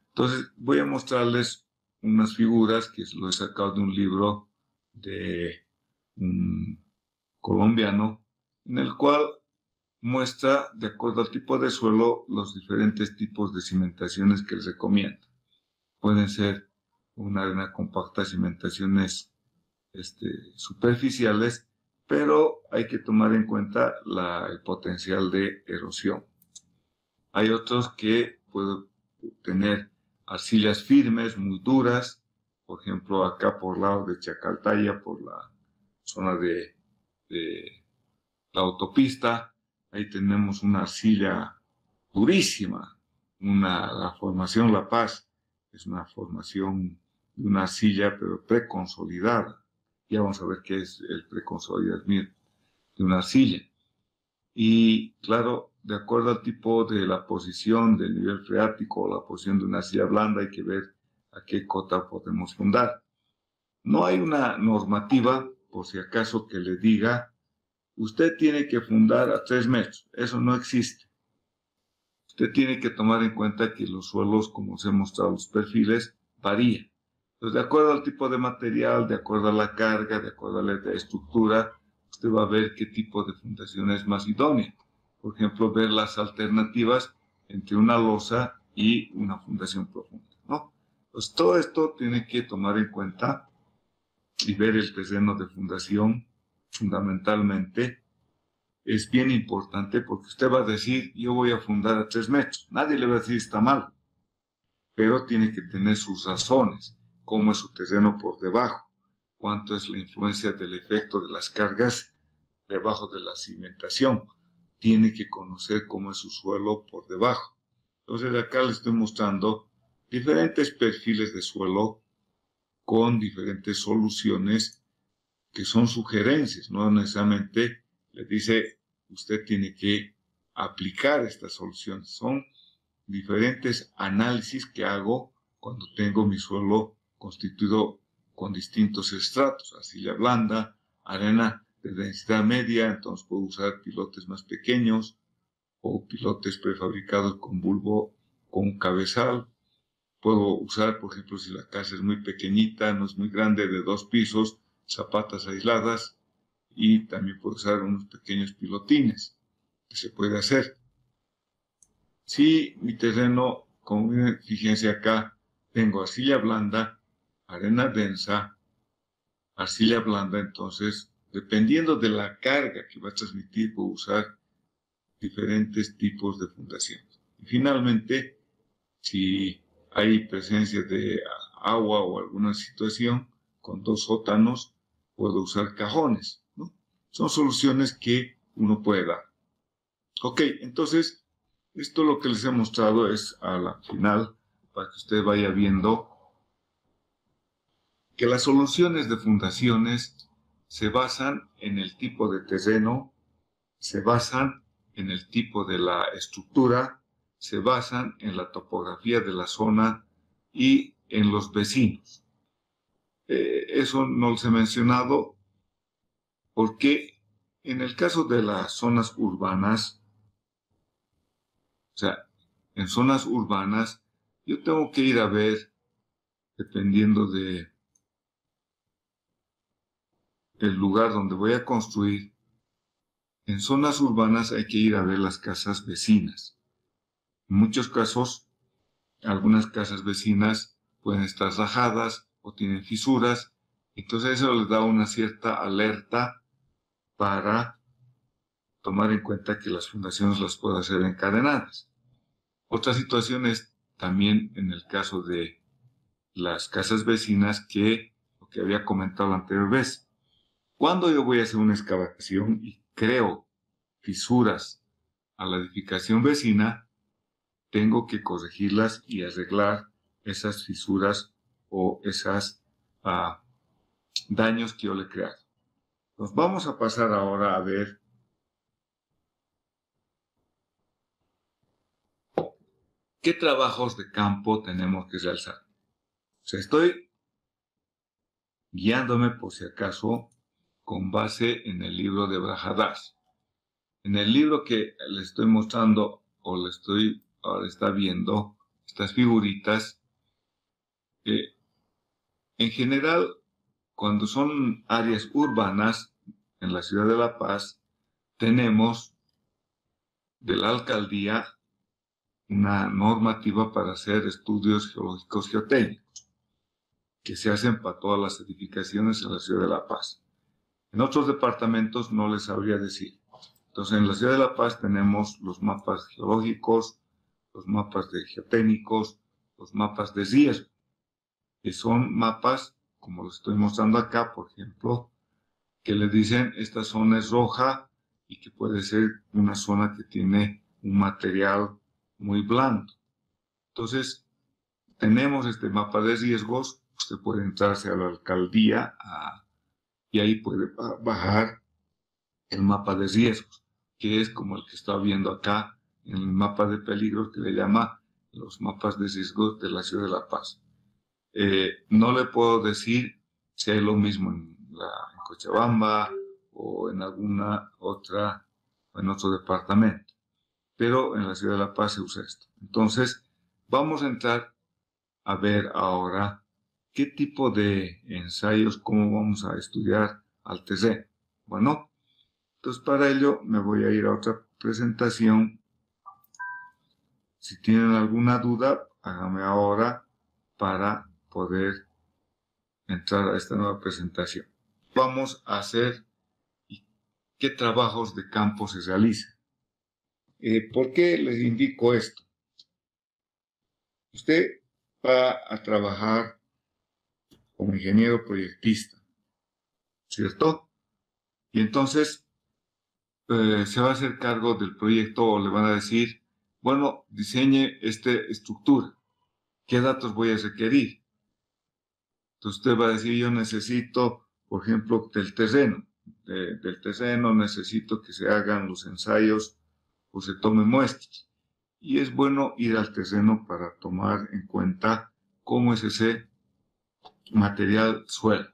Entonces voy a mostrarles unas figuras que lo he sacado de un libro de un colombiano, en el cual muestra, de acuerdo al tipo de suelo, los diferentes tipos de cimentaciones que les recomienda. Pueden ser una arena compacta, cimentaciones superficiales, pero hay que tomar en cuenta el potencial de erosión. Hay otros que pueden tener arcillas firmes, muy duras, por ejemplo, acá por el lado de Chacaltaya, por la zona de la autopista, ahí tenemos una arcilla durísima, la formación La Paz es una formación de una arcilla pero preconsolidada. Ya vamos a ver qué es el preconsolidamiento de una arcilla. Y claro, de acuerdo al tipo de la posición del nivel freático o la posición de una arcilla blanda, hay que ver a qué cota podemos fundar. No hay una normativa, por si acaso, que le diga, usted tiene que fundar a 3 metros. Eso no existe. Usted tiene que tomar en cuenta que los suelos, como os he mostrado los perfiles, varían. Entonces, de acuerdo al tipo de material, de acuerdo a la carga, de acuerdo a la estructura, usted va a ver qué tipo de fundación es más idónea. Por ejemplo, ver las alternativas entre una losa y una fundación profunda, ¿no? Pues todo esto tiene que tomar en cuenta y ver el terreno de fundación, fundamentalmente, es bien importante porque usted va a decir, yo voy a fundar a 3 metros. Nadie le va a decir está mal, pero tiene que tener sus razones. Cómo es su terreno por debajo, cuánto es la influencia del efecto de las cargas debajo de la cimentación. Tiene que conocer cómo es su suelo por debajo. Entonces acá les estoy mostrando diferentes perfiles de suelo con diferentes soluciones que son sugerencias, no necesariamente le dice usted tiene que aplicar estas soluciones. Son diferentes análisis que hago cuando tengo mi suelo constituido con distintos estratos, arcilla blanda, arena de densidad media, entonces puedo usar pilotes más pequeños o pilotes prefabricados con bulbo con cabezal. Puedo usar, por ejemplo, si la casa es muy pequeñita, no es muy grande, de 2 pisos, zapatas aisladas, y también puedo usar unos pequeños pilotines que se puede hacer. Si mi terreno, como fíjense acá, tengo arcilla blanda, arena densa, arcilla blanda, entonces, dependiendo de la carga que va a transmitir, puedo usar diferentes tipos de fundaciones. Y finalmente, si hay presencia de agua o alguna situación con 2 sótanos, puedo usar cajones, ¿no? Son soluciones que uno puede dar. Ok, entonces, esto lo que les he mostrado es a la final, para que usted vaya viendo que las soluciones de fundaciones se basan en el tipo de terreno, se basan en el tipo de la estructura, se basan en la topografía de la zona y en los vecinos. Eso no les he mencionado porque en el caso de las zonas urbanas, o sea, en zonas urbanas, yo tengo que ir a ver, dependiendo de el lugar donde voy a construir, en zonas urbanas hay que ir a ver las casas vecinas. En muchos casos, algunas casas vecinas pueden estar rajadas o tienen fisuras, entonces eso les da una cierta alerta para tomar en cuenta que las fundaciones las puedo hacer encadenadas. Otra situación es también en el caso de las casas vecinas que, lo que había comentado la anterior vez, cuando yo voy a hacer una excavación y creo fisuras a la edificación vecina, tengo que corregirlas y arreglar esas fisuras o esos daños que yo le he creado. Nos vamos a pasar ahora a ver qué trabajos de campo tenemos que realizar. O sea, estoy guiándome, por si acaso, con base en el libro de Brajadas. En el libro que les estoy mostrando o ahora está viendo estas figuritas, en general, cuando son áreas urbanas, en la ciudad de La Paz, tenemos de la alcaldía una normativa para hacer estudios geológicos geotécnicos, que se hacen para todas las edificaciones en la ciudad de La Paz. En otros departamentos no les sabría decir. Entonces, en la ciudad de La Paz tenemos los mapas geológicos, los mapas de geotécnicos, los mapas de riesgo, que son mapas, como los estoy mostrando acá, por ejemplo, que le dicen esta zona es roja y que puede ser una zona que tiene un material muy blando. Entonces, tenemos este mapa de riesgos. Usted puede entrarse a la alcaldía y ahí puede bajar el mapa de riesgos, que es como el que está viendo acá en el mapa de peligros, que le llama los mapas de riesgos de la ciudad de La Paz. No le puedo decir si hay lo mismo en Cochabamba o en alguna otra, en otro departamento, pero en la ciudad de La Paz se usa esto. Entonces, vamos a entrar a ver ahora qué tipo de ensayos, cómo vamos a estudiar al terreno. Bueno, entonces para ello me voy a ir a otra presentación. Si tienen alguna duda, háganme ahora para poder entrar a esta nueva presentación. Vamos a hacer qué trabajos de campo se realizan. ¿Por qué les indico esto? Usted va a trabajar como ingeniero proyectista, ¿cierto? Y entonces se va a hacer cargo del proyecto o le van a decir, bueno, diseñe esta estructura. ¿Qué datos voy a requerir? Entonces usted va a decir, yo necesito, por ejemplo, del terreno. Del terreno necesito que se hagan los ensayos o se tomen muestras. Y es bueno ir al terreno para tomar en cuenta cómo es ese material suelo.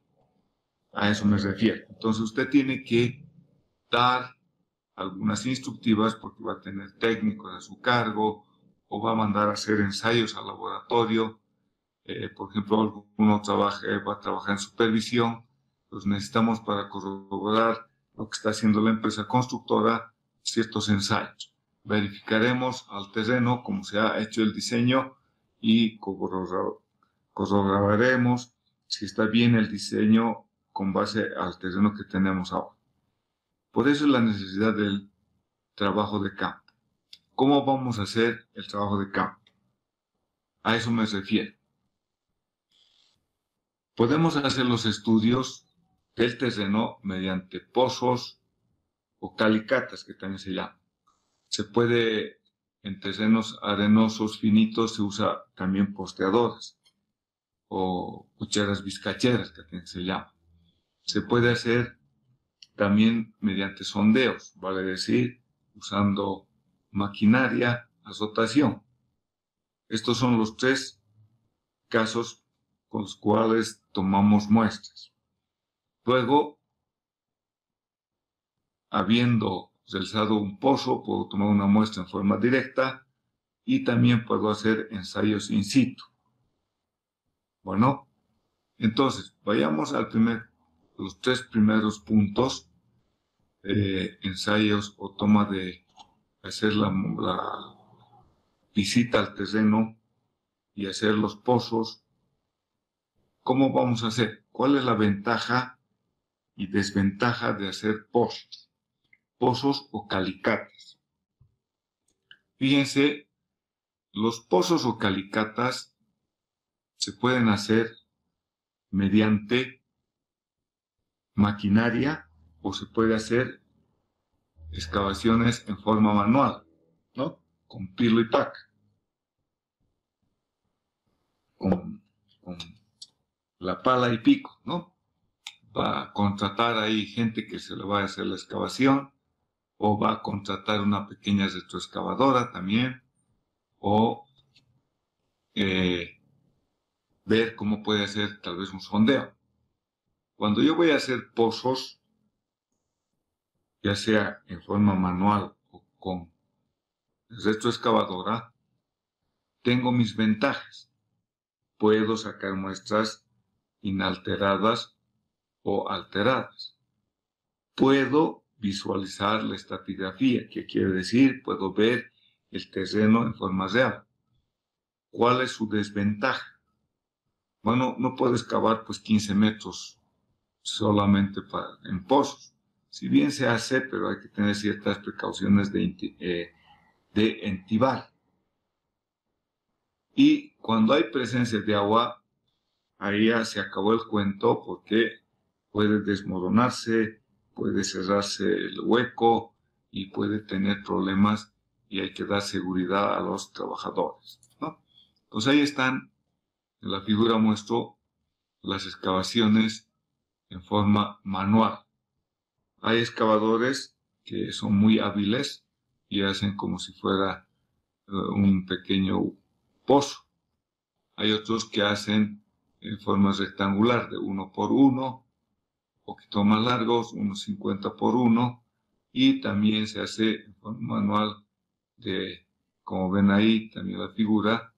A eso me refiero. Entonces usted tiene que dar algunas instructivas porque va a tener técnicos a su cargo o va a mandar a hacer ensayos al laboratorio. Por ejemplo, alguno va a trabajar en supervisión. Los necesitamos para corroborar lo que está haciendo la empresa constructora, ciertos ensayos. Verificaremos al terreno cómo se ha hecho el diseño y corroboraremos si está bien el diseño con base al terreno que tenemos ahora. Por eso es la necesidad del trabajo de campo. ¿Cómo vamos a hacer el trabajo de campo? A eso me refiero. Podemos hacer los estudios del terreno mediante pozos o calicatas, que también se llaman. Se puede, en terrenos arenosos finitos, se usa también posteadoras o cucharas vizcacheras, que también se llaman. Se puede hacer también mediante sondeos, vale decir, usando maquinaria a rotación. Estos son los tres casos con los cuales tomamos muestras. Luego, habiendo realizado un pozo, puedo tomar una muestra en forma directa y también puedo hacer ensayos in situ. Bueno, entonces, vayamos al los tres primeros puntos, ensayos o toma de hacer la visita al terreno y hacer los pozos. ¿Cómo vamos a hacer? ¿Cuál es la ventaja y desventaja de hacer pozos? Pozos o calicatas. Fíjense, los pozos o calicatas se pueden hacer mediante maquinaria o se puede hacer excavaciones en forma manual, ¿no? Con pilo y paca. Con la pala y pico, ¿no? Va a contratar ahí gente que se le va a hacer la excavación, o va a contratar una pequeña retroexcavadora también, o ver cómo puede hacer tal vez un sondeo. Cuando yo voy a hacer pozos, ya sea en forma manual o con retroexcavadora, tengo mis ventajas. Puedo sacar muestras inalteradas o alteradas. puedo visualizar la estratigrafía, que quiere decir, puedo ver el terreno en forma real. ¿Cuál es su desventaja? Bueno, no puedo excavar pues 15 metros solamente en pozos. Si bien se hace, pero hay que tener ciertas precauciones de entibar. Y cuando hay presencia de agua, ahí ya se acabó el cuento, porque puede desmoronarse, puede cerrarse el hueco y puede tener problemas, y hay que dar seguridad a los trabajadores, ¿no? Pues ahí están, en la figura muestro las excavaciones en forma manual. Hay excavadores que son muy hábiles y hacen como si fuera un pequeño pozo. Hay otros que hacen en forma rectangular, de 1 por 1, un poquito más largos, unos 50 por 1, y también se hace en forma manual de, como ven ahí, también la figura,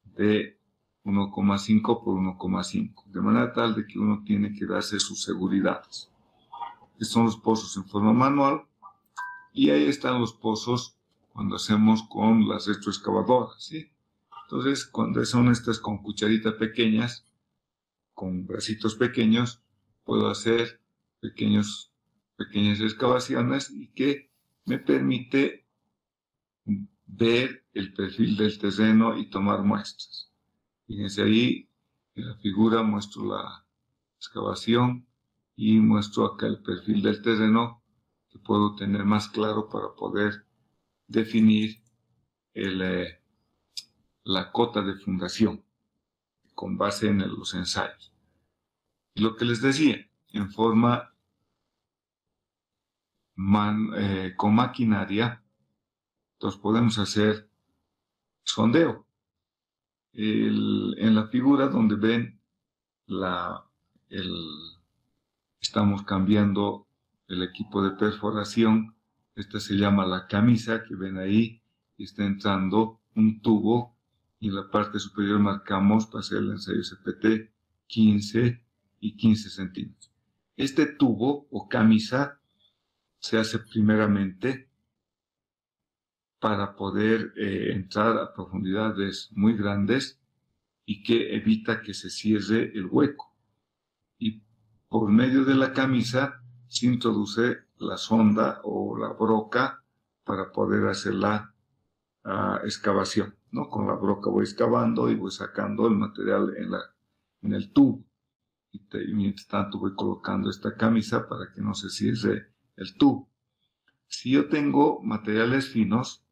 de 1,5 por 1,5, de manera tal de que uno tiene que darse sus seguridades. Estos son los pozos en forma manual, y ahí están los pozos cuando hacemos con las retroexcavadoras, ¿sí? Entonces, cuando son estas con cucharitas pequeñas, con bracitos pequeños, puedo hacer pequeñas excavaciones, y que me permite ver el perfil del terreno y tomar muestras. Fíjense ahí, en la figura muestro la excavación y muestro acá el perfil del terreno, que puedo tener más claro para poder definir la cota de fundación con base en los ensayos. Y lo que les decía, en forma con maquinaria, entonces podemos hacer sondeo. En la figura donde ven estamos cambiando el equipo de perforación. Esta se llama la camisa, que ven ahí, y está entrando un tubo, y en la parte superior marcamos para hacer el ensayo CPT 15 y 15 centímetros. Este tubo o camisa se hace primeramente para poder entrar a profundidades muy grandes, y que evita que se cierre el hueco. Y por medio de la camisa se introduce la sonda o la broca para poder hacer la excavación, ¿no? Con la broca voy excavando y voy sacando el material en el tubo. Y mientras tanto voy colocando esta camisa para que no se cierre el tubo. Si yo tengo materiales finos,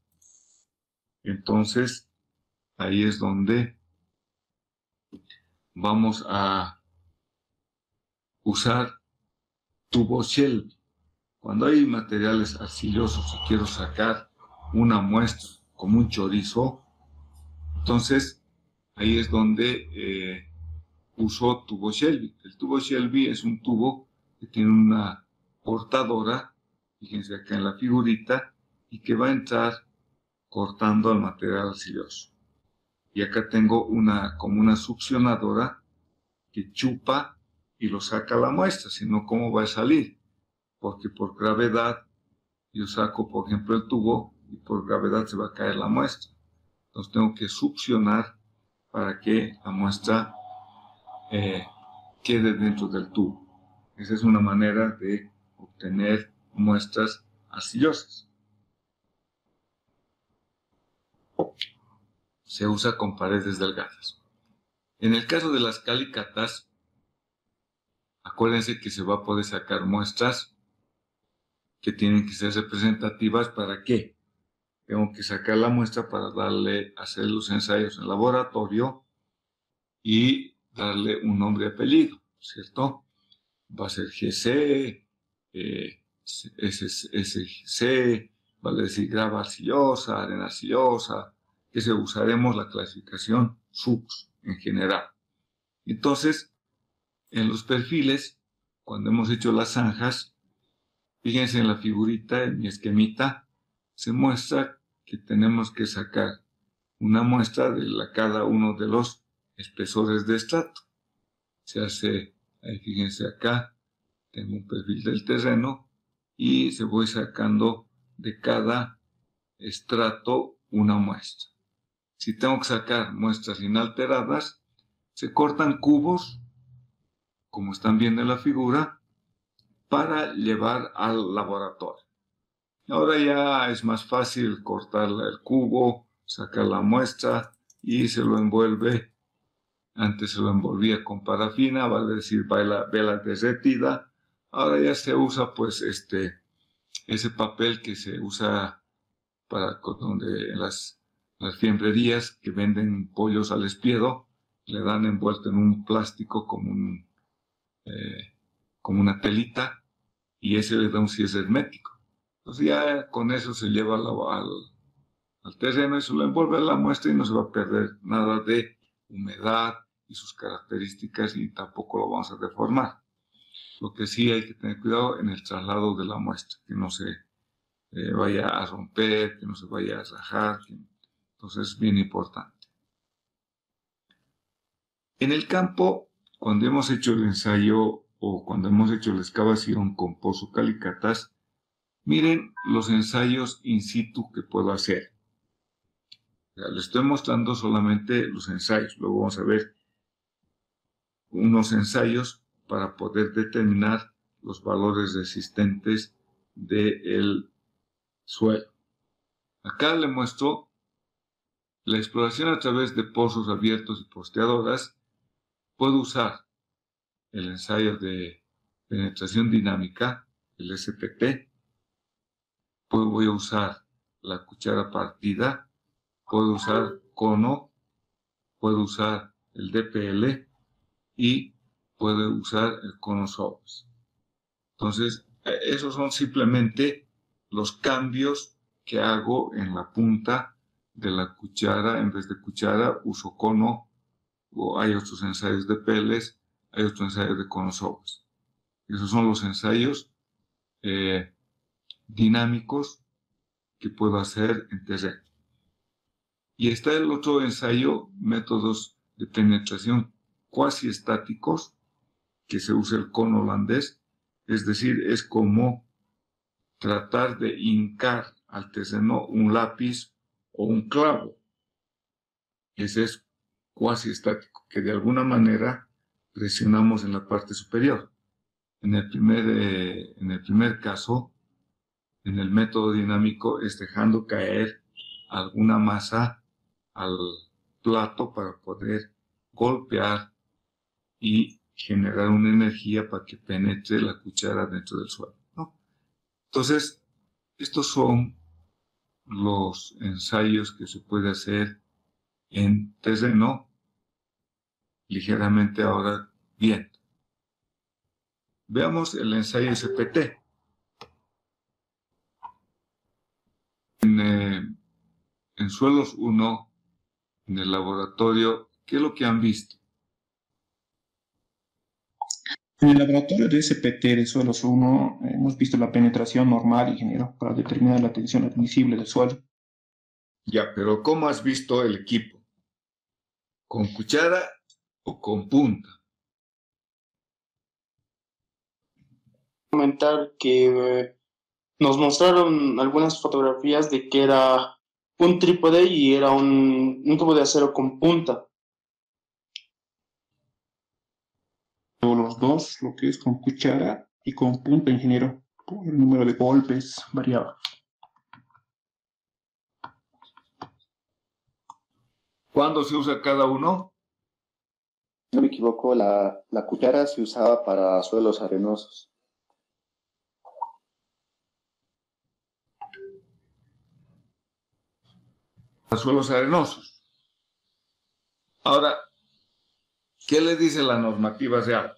entonces ahí es donde vamos a usar tubos Shelby. Cuando hay materiales arcillosos y quiero sacar una muestra como un chorizo, entonces ahí es donde uso tubo Shelby. El tubo Shelby es un tubo que tiene una cortadora, fíjense acá en la figurita, y que va a entrar cortando el material arcilloso. Y acá tengo como una succionadora que chupa y lo saca a la muestra, si no, ¿cómo va a salir? Porque por gravedad yo saco, por ejemplo, el tubo, y por gravedad se va a caer la muestra. Entonces tengo que succionar para que la muestra quede dentro del tubo. Esa es una manera de obtener muestras arcillosas. Se usa con paredes delgadas. En el caso de las calicatas, acuérdense que se va a poder sacar muestras que tienen que ser representativas. ¿Para qué? Tengo que sacar la muestra para hacer los ensayos en laboratorio y darle un nombre y apellido, ¿cierto? Va a ser GC, SC, vale decir grava arcillosa, arena arcillosa, que se usaremos la clasificación SUX en general. Entonces, en los perfiles, cuando hemos hecho las zanjas, fíjense en la figurita, en mi esquemita, se muestra que tenemos que sacar una muestra de cada uno de los espesores de estrato. Se hace, ahí fíjense acá, tengo un perfil del terreno, y se voy sacando de cada estrato una muestra. Si tengo que sacar muestras inalteradas, se cortan cubos, como están viendo en la figura, para llevar al laboratorio. Ahora ya es más fácil cortar el cubo, sacar la muestra y se lo envuelve. Antes se lo envolvía con parafina, vale decir vela derretida. Ahora ya se usa pues ese papel que se usa para donde en las fiambrerías que venden pollos al espiedo, le dan envuelto en un plástico como una telita, y ese le da un cierre hermético. Entonces ya con eso se lleva al terreno y se lo envuelve a la muestra y no se va a perder nada de humedad y sus características, y tampoco lo vamos a deformar. Lo que sí hay que tener cuidado en el traslado de la muestra, que no se vaya a romper, que no se vaya a rajar. Entonces es bien importante. En el campo, cuando hemos hecho el ensayo o cuando hemos hecho la excavación con pozocalicatas, miren los ensayos in situ que puedo hacer. O sea, les estoy mostrando solamente los ensayos. Luego vamos a ver unos ensayos para poder determinar los valores resistentes del suelo. Acá le muestro la exploración a través de pozos abiertos y posteadoras. Puedo usar el ensayo de penetración dinámica, el SPT. Voy a usar la cuchara partida. Puedo usar cono. Puedo usar el DPL. Y puedo usar el cono sobres. Entonces, esos son simplemente los cambios que hago en la punta de la cuchara. En vez de cuchara uso cono, o hay otros ensayos de peles, hay otros ensayos de cono sobres. Esos son los ensayos dinámicos que puedo hacer en terreno. Y está el otro ensayo, métodos de penetración cuasi estáticos, que se usa el cono holandés, es decir, es como tratar de hincar al terreno un lápiz o un clavo. Ese es cuasi estático, que de alguna manera presionamos en la parte superior. En el primer caso, en el método dinámico, es dejando caer alguna masa al plato para poder golpear y generar una energía para que penetre la cuchara dentro del suelo, ¿no? Entonces, estos son los ensayos que se puede hacer en terreno ligeramente ahora viento. Veamos el ensayo SPT. En suelos 1, en el laboratorio, ¿qué es lo que han visto? En el laboratorio de SPT de suelos 1 hemos visto la penetración normal, ingeniero, para determinar la tensión admisible del suelo. Ya, pero ¿cómo has visto el equipo? ¿Con cuchara o con punta? Comentar que nos mostraron algunas fotografías de que era un trípode y era un tubo de acero con punta. Los dos, lo que es con cuchara y con punta, ingeniero. El número de golpes variaba. ¿Cuándo se usa cada uno? No me equivoco, la cuchara se usaba para suelos arenosos. Para suelos arenosos. Ahora, ¿qué le dice la normativa real?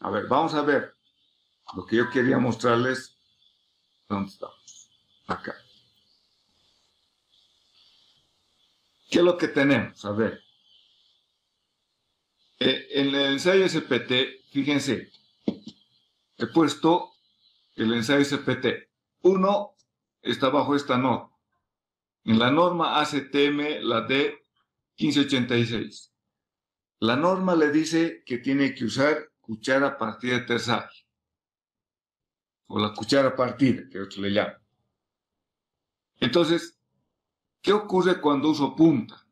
A ver, vamos a ver lo que yo quería mostrarles. ¿Dónde estamos? Acá. ¿Qué es lo que tenemos? A ver. En el ensayo SPT, fíjense, he puesto el ensayo SPT. 1 está bajo esta norma. En la norma ACTM, la D 1586. La norma le dice que tiene que usar cuchara partida de terzaje. o la cuchara partida, que otros le llaman. Entonces, ¿qué ocurre cuando uso punta?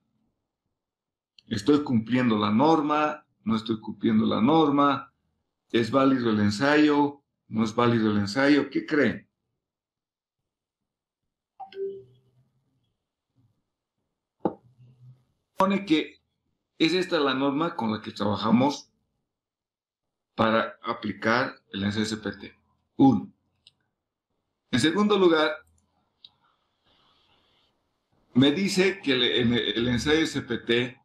¿Estoy cumpliendo la norma? ¿No estoy cumpliendo la norma? ¿Es válido el ensayo? ¿No es válido el ensayo? ¿Qué creen? Supone que es esta la norma con la que trabajamos para aplicar el ensayo SPT. 1. En segundo lugar, me dice que el ensayo SPT,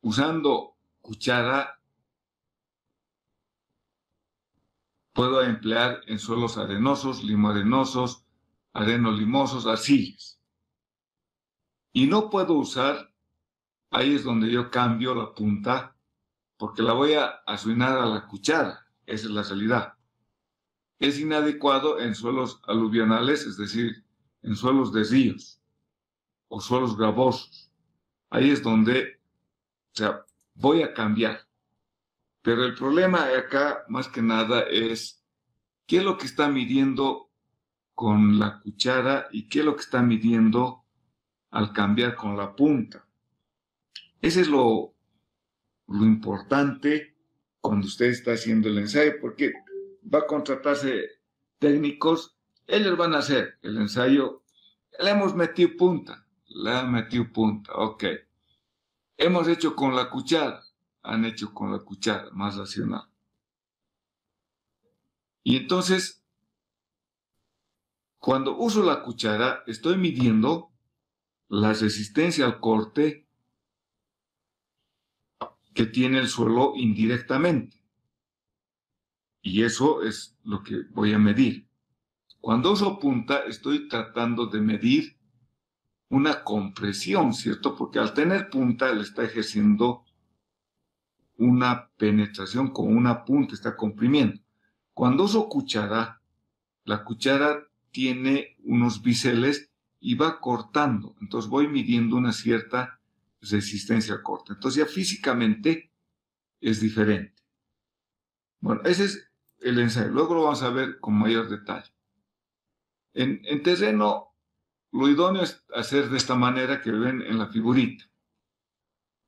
usando cuchara, puedo emplear en suelos arenosos, limoarenosos, arenolimosos, arcillas. Y no puedo usar, ahí es donde yo cambio la punta, porque la voy a asuinar a la cuchara. Esa es la realidad. Es inadecuado en suelos aluvionales, es decir, en suelos de ríos o suelos gravosos. Ahí es donde, o sea, voy a cambiar. Pero el problema acá, más que nada, es qué es lo que está midiendo con la cuchara y qué es lo que está midiendo al cambiar con la punta. Ese es lo importante cuando usted está haciendo el ensayo, porque va a contratarse técnicos, ellos van a hacer el ensayo, le hemos metido punta, ok. Hemos hecho con la cuchara, han hecho con la cuchara, más racional. Y entonces, cuando uso la cuchara, estoy midiendo la resistencia al corte que tiene el suelo indirectamente. Y eso es lo que voy a medir. Cuando uso punta, estoy tratando de medir una compresión, ¿cierto? Porque al tener punta, le está ejerciendo una penetración con una punta, está comprimiendo. Cuando uso cuchara, la cuchara tiene unos biseles y va cortando. Entonces voy midiendo una cierta resistencia al corte. Entonces ya físicamente es diferente. Bueno, ese es el ensayo. Luego lo vamos a ver con mayor detalle. En terreno, lo idóneo es hacer de esta manera que ven en la figurita,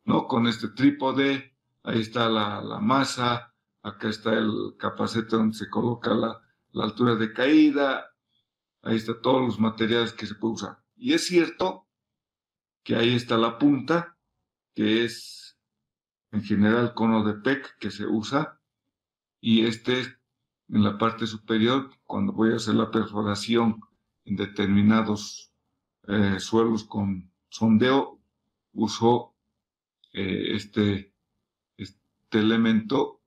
¿no? Con este trípode, ahí está la masa, acá está el capacete donde se coloca la altura de caída, ahí está todos los materiales que se puede usar. Y es cierto que ahí está la punta, que es en general cono de PEC que se usa, y en la parte superior, cuando voy a hacer la perforación en determinados suelos con sondeo, uso este elemento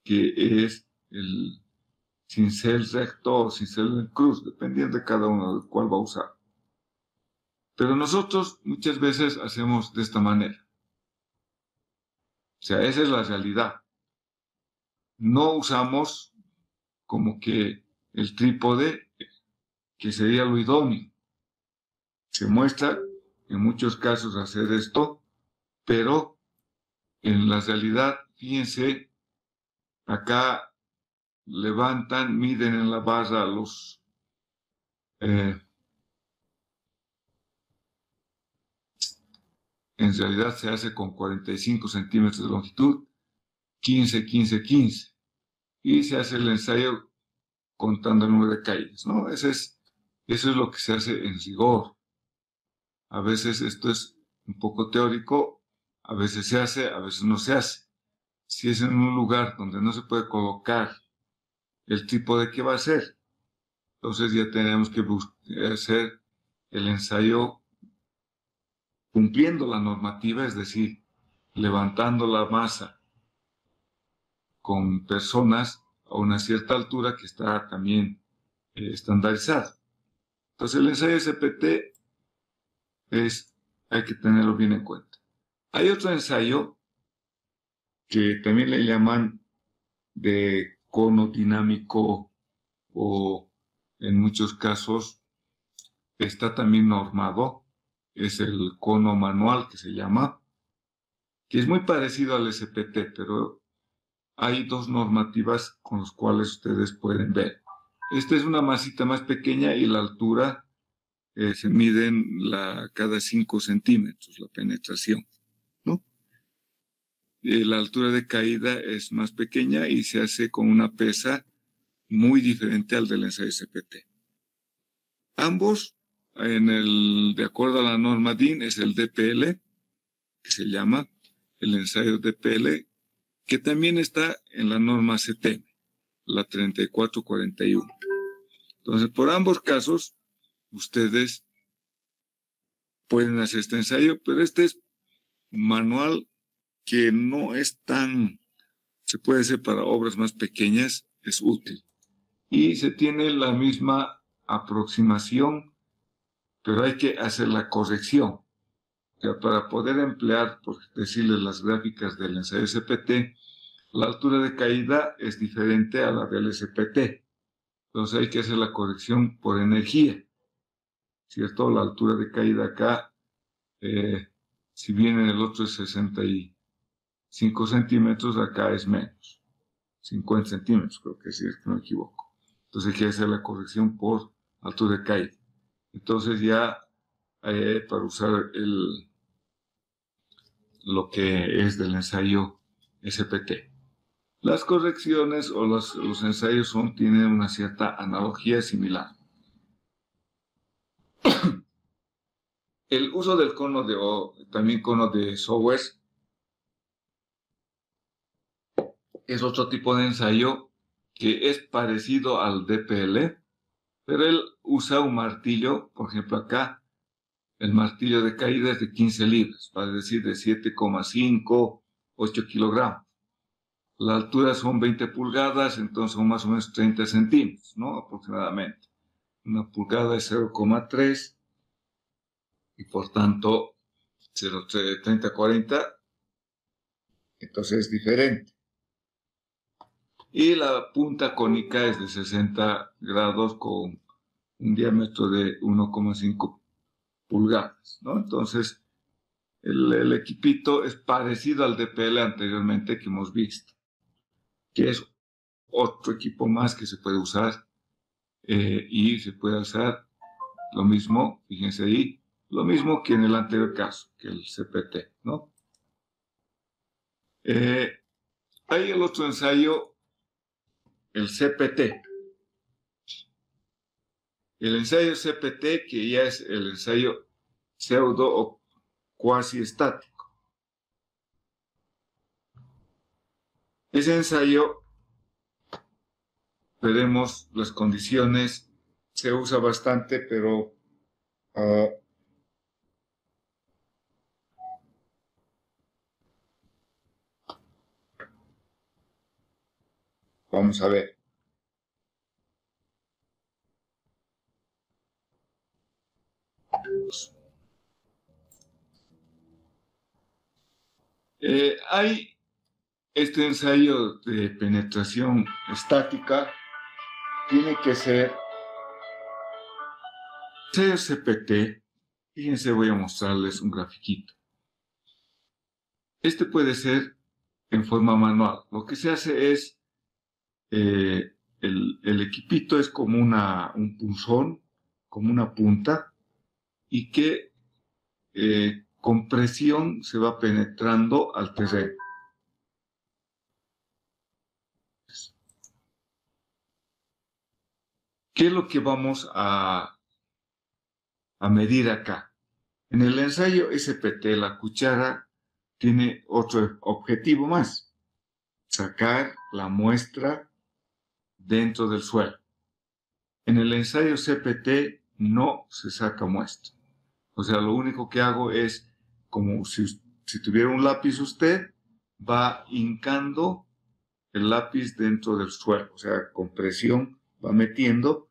que es el cincel recto o cincel en cruz, dependiendo de cada uno de cuál va a usar. Pero nosotros muchas veces hacemos de esta manera. O sea, esa es la realidad. No usamos como que el trípode, que sería lo idóneo. Se muestra en muchos casos hacer esto, pero en la realidad, fíjense, acá levantan, miden en la barra los en realidad se hace con 45 centímetros de longitud, 15, 15, 15. Y se hace el ensayo contando el número de caídas, ¿no? Eso es lo que se hace en rigor. A veces esto es un poco teórico, a veces se hace, a veces no se hace. Si es en un lugar donde no se puede colocar el trípode, ¿qué va a hacer? Entonces ya tenemos que hacer el ensayo cumpliendo la normativa, es decir, levantando la masa con personas a una cierta altura que está también estandarizada. Entonces el ensayo SPT hay que tenerlo bien en cuenta. Hay otro ensayo que también le llaman de cono dinámico o en muchos casos está también normado, es el cono manual que se llama, que es muy parecido al SPT, pero hay dos normativas con las cuales ustedes pueden ver. Esta es una masita más pequeña y la altura se mide cada 5 centímetros, la penetración, ¿no? La altura de caída es más pequeña y se hace con una pesa muy diferente al del ensayo CPT. Ambos, de acuerdo a la norma DIN, es el DPL, que se llama el ensayo DPL, que también está en la norma CTM, la 3441. Entonces, por ambos casos, ustedes pueden hacer este ensayo, pero este es un manual que no es se puede hacer para obras más pequeñas, es útil. Y se tiene la misma aproximación, pero hay que hacer la corrección. O sea, para poder emplear, por decirles las gráficas del ensayo CPT, la altura de caída es diferente a la del SPT. Entonces hay que hacer la corrección por energía, ¿cierto? La altura de caída acá, si bien en el otro es 65 centímetros, acá es menos. 50 centímetros, creo que sí, es que no me equivoco. Entonces hay que hacer la corrección por altura de caída. Entonces ya para usar lo que es del ensayo SPT. Las correcciones o los ensayos tienen una cierta analogía similar. El uso del cono también cono de software, es otro tipo de ensayo que es parecido al DPL, pero él usa un martillo. Por ejemplo, acá el martillo de caída es de 15 libras, para decir de 7,5, 8 kilogramos. La altura son 20 pulgadas, entonces son más o menos 30 centímetros, ¿no? Aproximadamente. Una pulgada es 0,3 y por tanto 30-40, entonces es diferente. Y la punta cónica es de 60 grados con un diámetro de 1,5 pulgadas, ¿no? Entonces, el equipito es parecido al DPL anteriormente que hemos visto, que es otro equipo más que se puede usar y se puede usar lo mismo, fíjense ahí, lo mismo que en el anterior caso, que el CPT, ¿no? Hay el otro ensayo, el CPT. El ensayo CPT, que ya es el ensayo pseudo o cuasi estático. Ese ensayo, veremos las condiciones, se usa bastante, pero vamos a ver. Hay este ensayo de penetración estática, tiene que ser CPT. Fíjense, voy a mostrarles un grafiquito. Este puede ser en forma manual. Lo que se hace es, el equipito es como un punzón, como una punta, y que con presión se va penetrando al terreno. ¿Qué es lo que vamos a medir acá? En el ensayo SPT, la cuchara tiene otro objetivo más: sacar la muestra dentro del suelo. En el ensayo CPT no se saca muestra. O sea, lo único que hago es, como si tuviera un lápiz usted, va hincando el lápiz dentro del suelo. O sea, con presión va metiendo,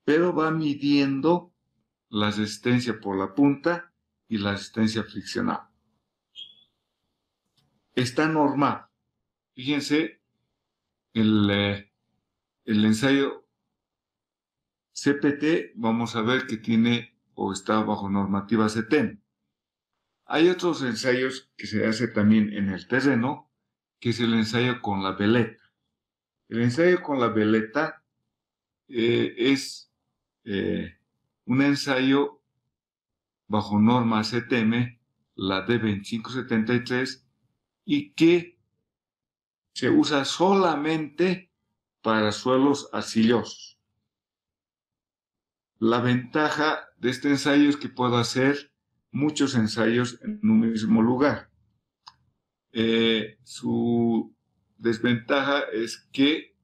pero va midiendo la resistencia por la punta y la resistencia friccional. Está normal. Fíjense, el ensayo CPT, vamos a ver que tiene o está bajo normativa CTM. Hay otros ensayos que se hace también en el terreno que es el ensayo con la veleta. El ensayo con la veleta es un ensayo bajo norma CTM, la D2573, y que se usa solamente para suelos arcillosos. La ventaja de este ensayo es que puedo hacer muchos ensayos en un mismo lugar. Su desventaja es que,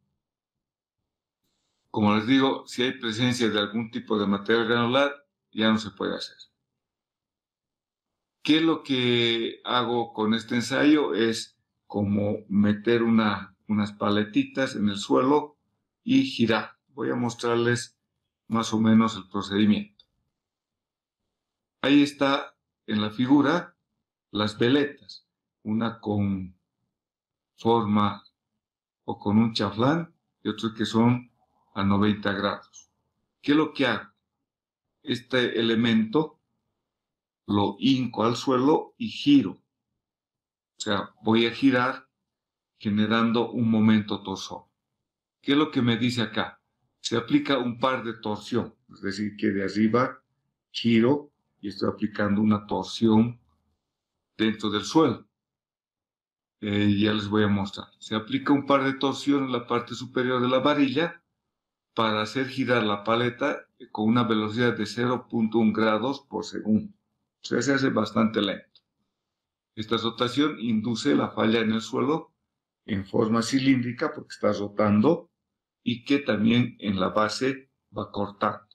como les digo, si hay presencia de algún tipo de material granular, ya no se puede hacer. ¿Qué es lo que hago con este ensayo? Es como meter unas paletitas en el suelo y girar. Voy a mostrarles más o menos el procedimiento. Ahí está en la figura las veletas, una con forma o con un chaflán y otras que son a 90 grados. ¿Qué es lo que hago? Este elemento lo hinco al suelo y giro. O sea, voy a girar generando un momento torsor. ¿Qué es lo que me dice acá? Se aplica un par de torsión, es decir, que de arriba giro y estoy aplicando una torsión dentro del suelo. Ya les voy a mostrar. Se aplica un par de torsiones en la parte superior de la varilla para hacer girar la paleta con una velocidad de 0.1 grados por segundo. O sea, se hace bastante lento. Esta rotación induce la falla en el suelo en forma cilíndrica porque está rotando y que también en la base va cortando.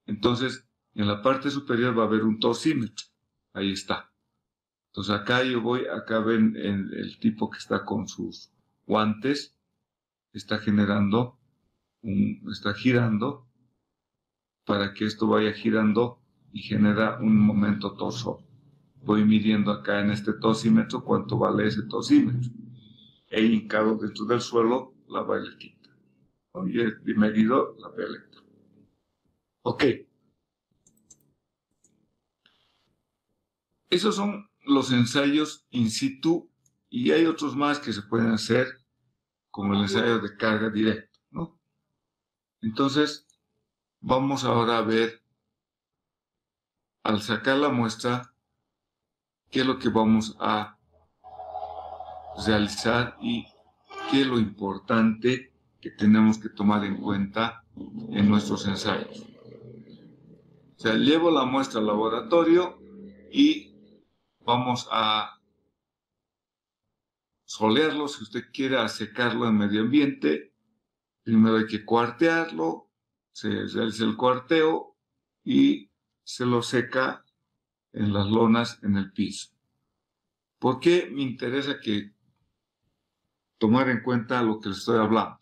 Entonces, en la parte superior va a haber un torsímetro. Ahí está. Entonces acá acá ven el tipo que está con sus guantes, está girando para que esto vaya girando y genera un momento torsor. Voy midiendo acá en este torsímetro cuánto vale ese torsímetro. He hincado dentro del suelo la veletita. Y he medido la veleta. Ok. Esos son los ensayos in situ y hay otros más que se pueden hacer como el ensayo de carga directa, ¿no? Entonces, vamos ahora a ver, al sacar la muestra, qué es lo que vamos a realizar y qué es lo importante que tenemos que tomar en cuenta en nuestros ensayos. O sea, llevo la muestra al laboratorio y vamos a solearlo, si usted quiere, a secarlo en medio ambiente. Primero hay que cuartearlo, se realiza el cuarteo y se lo seca en las lonas en el piso. ¿Por qué me interesa tomar en cuenta lo que le estoy hablando?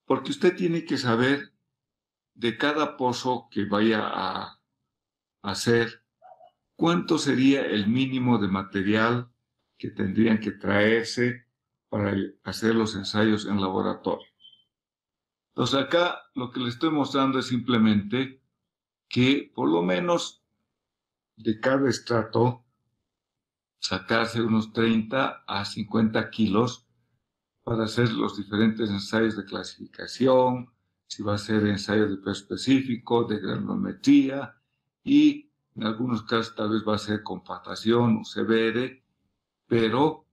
Porque usted tiene que saber de cada pozo que vaya a hacer, cuánto sería el mínimo de material que tendrían que traerse para hacer los ensayos en laboratorio. Entonces acá lo que les estoy mostrando es simplemente que por lo menos de cada estrato sacarse unos 30 a 50 kilos para hacer los diferentes ensayos de clasificación, si va a ser ensayo de peso específico, de granulometría y en algunos casos tal vez va a ser compactación o CBR, pero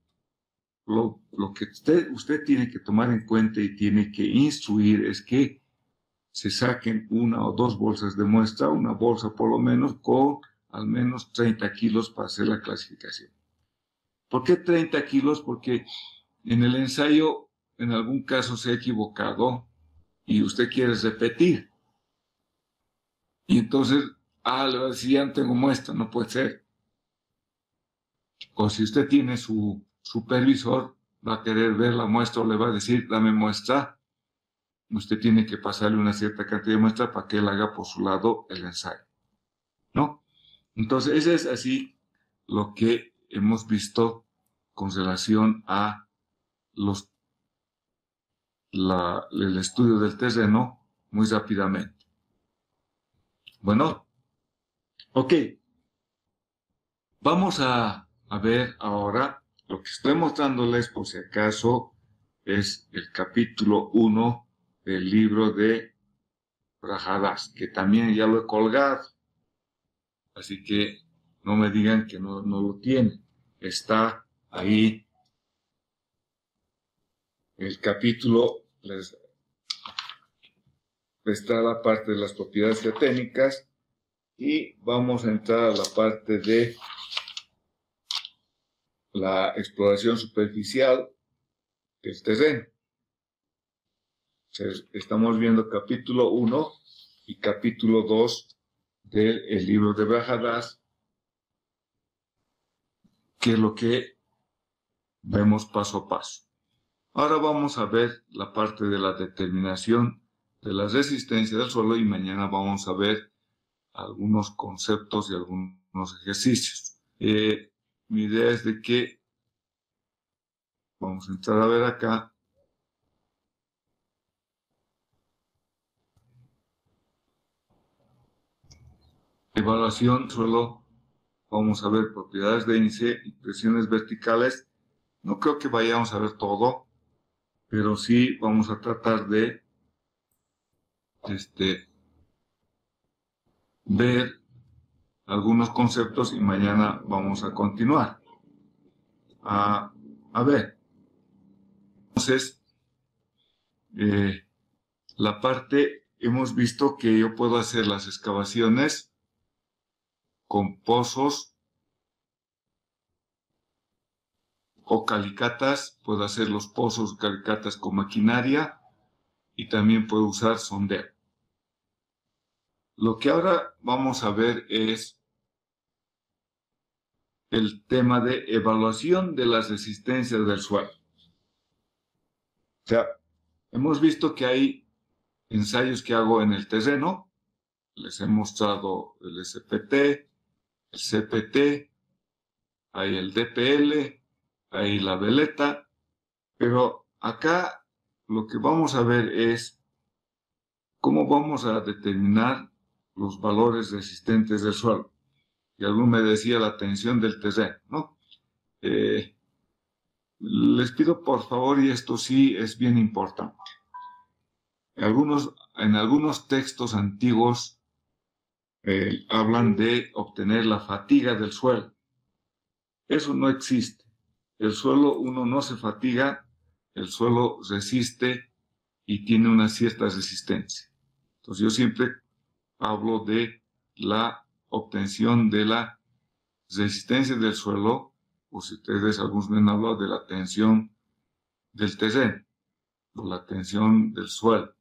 lo que usted tiene que tomar en cuenta y tiene que instruir es que se saquen 1 o 2 bolsas de muestra, una bolsa por lo menos con al menos 30 kilos para hacer la clasificación. ¿Por qué 30 kilos? Porque en el ensayo en algún caso se ha equivocado y usted quiere repetir. Y entonces, le va a decir, ya no tengo muestra, no puede ser. O si usted tiene su supervisor, va a querer ver la muestra o le va a decir, dame muestra. Usted tiene que pasarle una cierta cantidad de muestra para que él haga por su lado el ensayo, ¿no? Entonces, ese es así lo que hemos visto con relación a el estudio del terreno muy rápidamente. Bueno, ok. Vamos a ver ahora Lo que estoy mostrándoles, por si acaso, es el capítulo 1 del libro de Brajadas, que también ya lo he colgado. Así que no me digan que no lo tienen. Está ahí el capítulo, está la parte de las propiedades geotécnicas y vamos a entrar a la parte de la exploración superficial del terreno. Estamos viendo capítulo 1 y capítulo 2 del libro de Brajadas, que es lo que vemos paso a paso. Ahora vamos a ver la parte de la determinación de la resistencia del suelo y mañana vamos a ver algunos conceptos y algunos ejercicios. Mi idea es de que vamos a entrar a ver acá. Evaluación suelo, vamos a ver propiedades de índice y presiones verticales. No creo que vayamos a ver todo, pero sí vamos a tratar de ver algunos conceptos y mañana vamos a continuar. A ver, entonces, la parte, hemos visto que yo puedo hacer las excavaciones con pozos o calicatas, puedo hacer los pozos o calicatas con maquinaria y también puedo usar sondeo. Lo que ahora vamos a ver es el tema de evaluación de las resistencias del suelo. O sea, hemos visto que hay ensayos que hago en el terreno. Les he mostrado el SPT, el CPT, hay el DPL, hay la veleta, pero acá lo que vamos a ver es cómo vamos a determinar los valores resistentes del suelo. Y alguno me decía la tensión del terreno, ¿no? Les pido por favor, y esto sí es bien importante, en algunos textos antiguos hablan de obtener la fatiga del suelo. Eso no existe. El suelo, uno no se fatiga, el suelo resiste y tiene una cierta resistencia. Entonces yo siempre hablo de la obtención de la resistencia del suelo, o si ustedes algunos me han hablado de la tensión del terreno, o la tensión del suelo.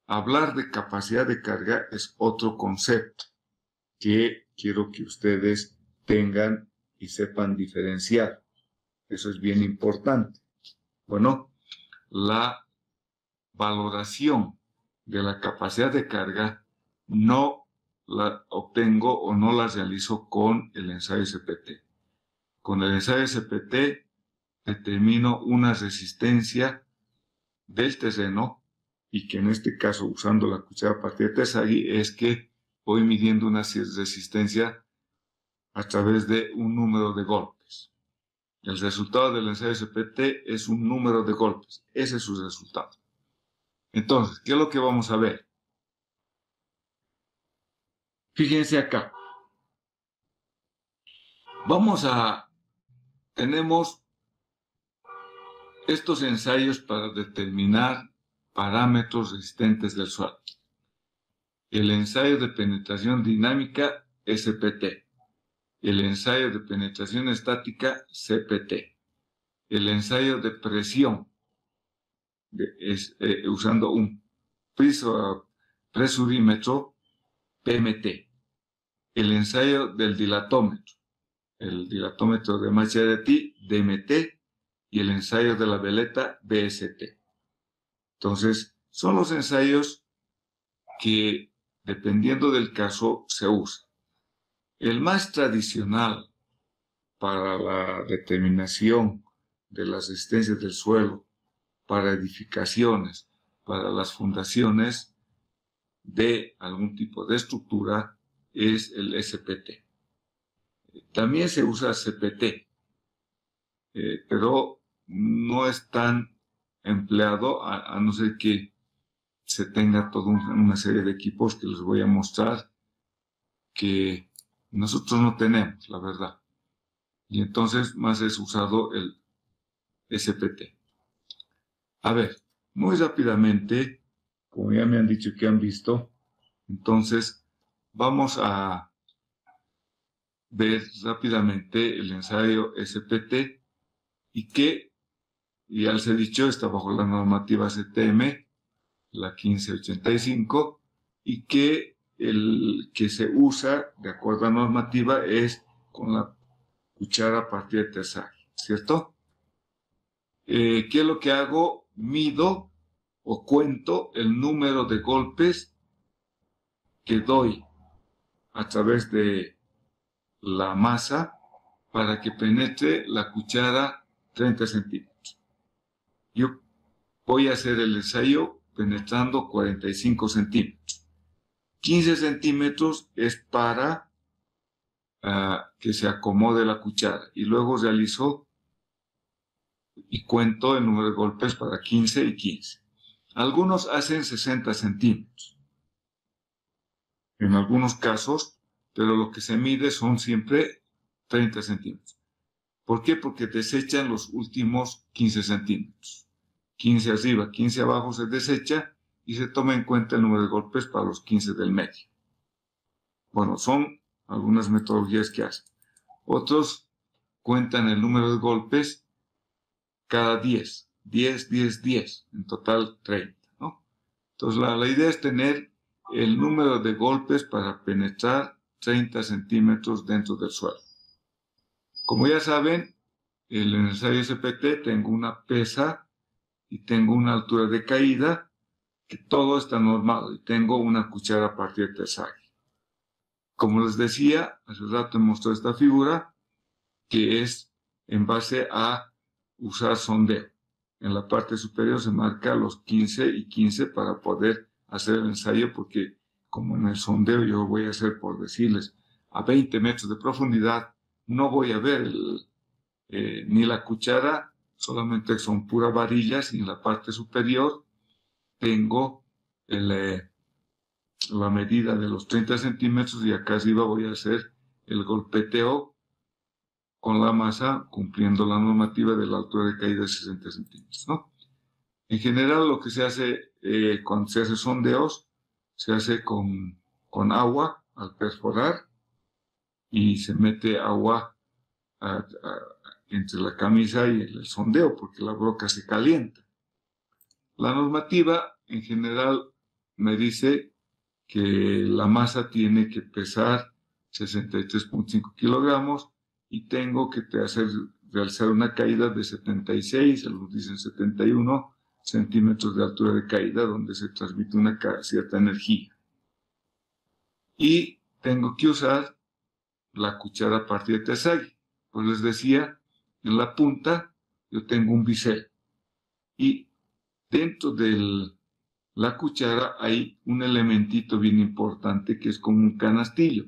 Hablar de capacidad de carga es otro concepto que quiero que ustedes tengan y sepan diferenciar. Eso es bien importante. Bueno, la valoración de la capacidad de carga no la obtengo o no la realizo con el ensayo SPT. Con el ensayo SPT determino una resistencia del terreno y que en este caso, usando la cuchara a partir de Terzaghi, es que voy midiendo una resistencia a través de un número de golpes. El resultado del ensayo SPT es un número de golpes. Ese es su resultado. Entonces, ¿qué es lo que vamos a ver? Fíjense acá. Tenemos estos ensayos para determinar parámetros resistentes del suelo. El ensayo de penetración dinámica, SPT. El ensayo de penetración estática, CPT. El ensayo de presión, usando un presurímetro, PMT. El ensayo del dilatómetro, el dilatómetro de Macchiaretti, DMT, y el ensayo de la veleta, BST. Entonces, son los ensayos que, dependiendo del caso, se usan. El más tradicional para la determinación de las resistencias del suelo, para edificaciones, para las fundaciones de algún tipo de estructura, es el SPT. También se usa CPT, pero no es tan empleado a no ser que se tenga toda una serie de equipos que les voy a mostrar que nosotros no tenemos, la verdad. Y entonces más es usado el SPT. A ver, muy rápidamente, como ya me han dicho que han visto, entonces vamos a ver rápidamente el ensayo SPT y que, ya les he dicho, está bajo la normativa CTM, la 1585, y que el que se usa de acuerdo a la normativa es con la cuchara partida de terzaje, ¿cierto? ¿Qué es lo que hago? Mido o cuento el número de golpes que doy a través de la masa para que penetre la cuchara 30 centímetros. Yo voy a hacer el ensayo penetrando 45 centímetros. 15 centímetros es para que se acomode la cuchara y luego realizo y cuento el número de golpes para 15 y 15. Algunos hacen 60 centímetros. En algunos casos, pero lo que se mide son siempre 30 centímetros. ¿Por qué? Porque desechan los últimos 15 centímetros. 15 arriba, 15 abajo se desecha y se toma en cuenta el número de golpes para los 15 del medio. Bueno, son algunas metodologías que hacen. Otros cuentan el número de golpes cada 10, 10, 10, 10, en total 30, ¿no? Entonces la idea es tener el número de golpes para penetrar 30 centímetros dentro del suelo. Como ya saben, en el ensayo SPT tengo una pesa y tengo una altura de caída, que todo está normado, y tengo una cuchara partida de terzaje. Como les decía, hace rato mostré esta figura, que es en base a usar sondeo. En la parte superior se marca los 15 y 15 para poder hacer el ensayo, porque como en el sondeo yo voy a hacer, por decirles, a 20 metros de profundidad, no voy a ver ni la cuchara, solamente son puras varillas, y en la parte superior tengo la medida de los 30 centímetros y acá arriba voy a hacer el golpeteo con la masa, cumpliendo la normativa de la altura de caída de 60 centímetros, ¿no? En general, lo que se hace cuando se hace sondeos, se hace con agua al perforar, y se mete agua entre la camisa y el sondeo, porque la broca se calienta. La normativa, en general, me dice que la masa tiene que pesar 63.5 kilogramos, y tengo que realizar una caída de 76, algunos dicen 71 centímetros de altura de caída, donde se transmite una cierta energía. Y tengo que usar la cuchara partida de terzaje. Pues les decía, en la punta yo tengo un bisel, y dentro de la cuchara hay un elementito bien importante que es como un canastillo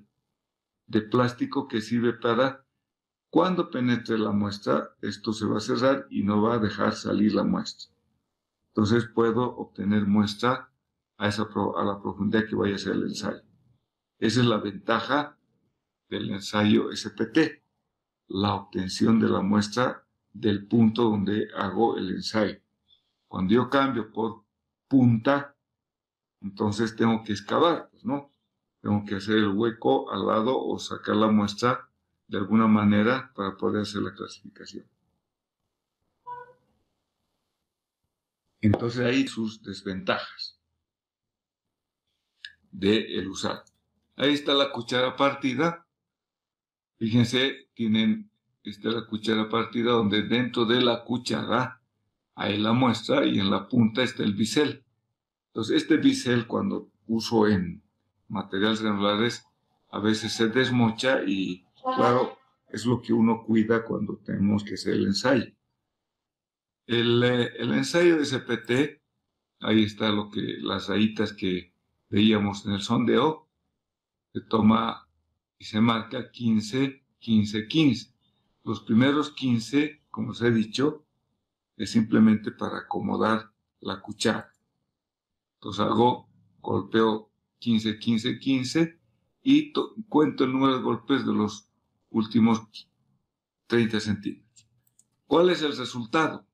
de plástico que sirve para, cuando penetre la muestra, esto se va a cerrar y no va a dejar salir la muestra. Entonces puedo obtener muestra a la profundidad que vaya a ser el ensayo. Esa es la ventaja del ensayo SPT, la obtención de la muestra del punto donde hago el ensayo. Cuando yo cambio por punta, entonces tengo que excavar, pues, ¿no? Tengo que hacer el hueco al lado o sacar la muestra de alguna manera para poder hacer la clasificación. Entonces hay sus desventajas de el usar. Ahí está la cuchara partida. Fíjense, esta es la cuchara partida, donde dentro de la cuchara hay la muestra y en la punta está el bisel. Entonces este bisel, cuando uso en materiales granulares, a veces se desmocha, y claro, es lo que uno cuida cuando tenemos que hacer el ensayo. El ensayo de SPT, ahí está las rayitas que veíamos en el sondeo, se toma y se marca 15, 15, 15. Los primeros 15 como os he dicho, es simplemente para acomodar la cuchara. Entonces golpeo 15, 15, 15 y cuento el número de golpes de los últimos 30 centímetros. ¿Cuál es el resultado?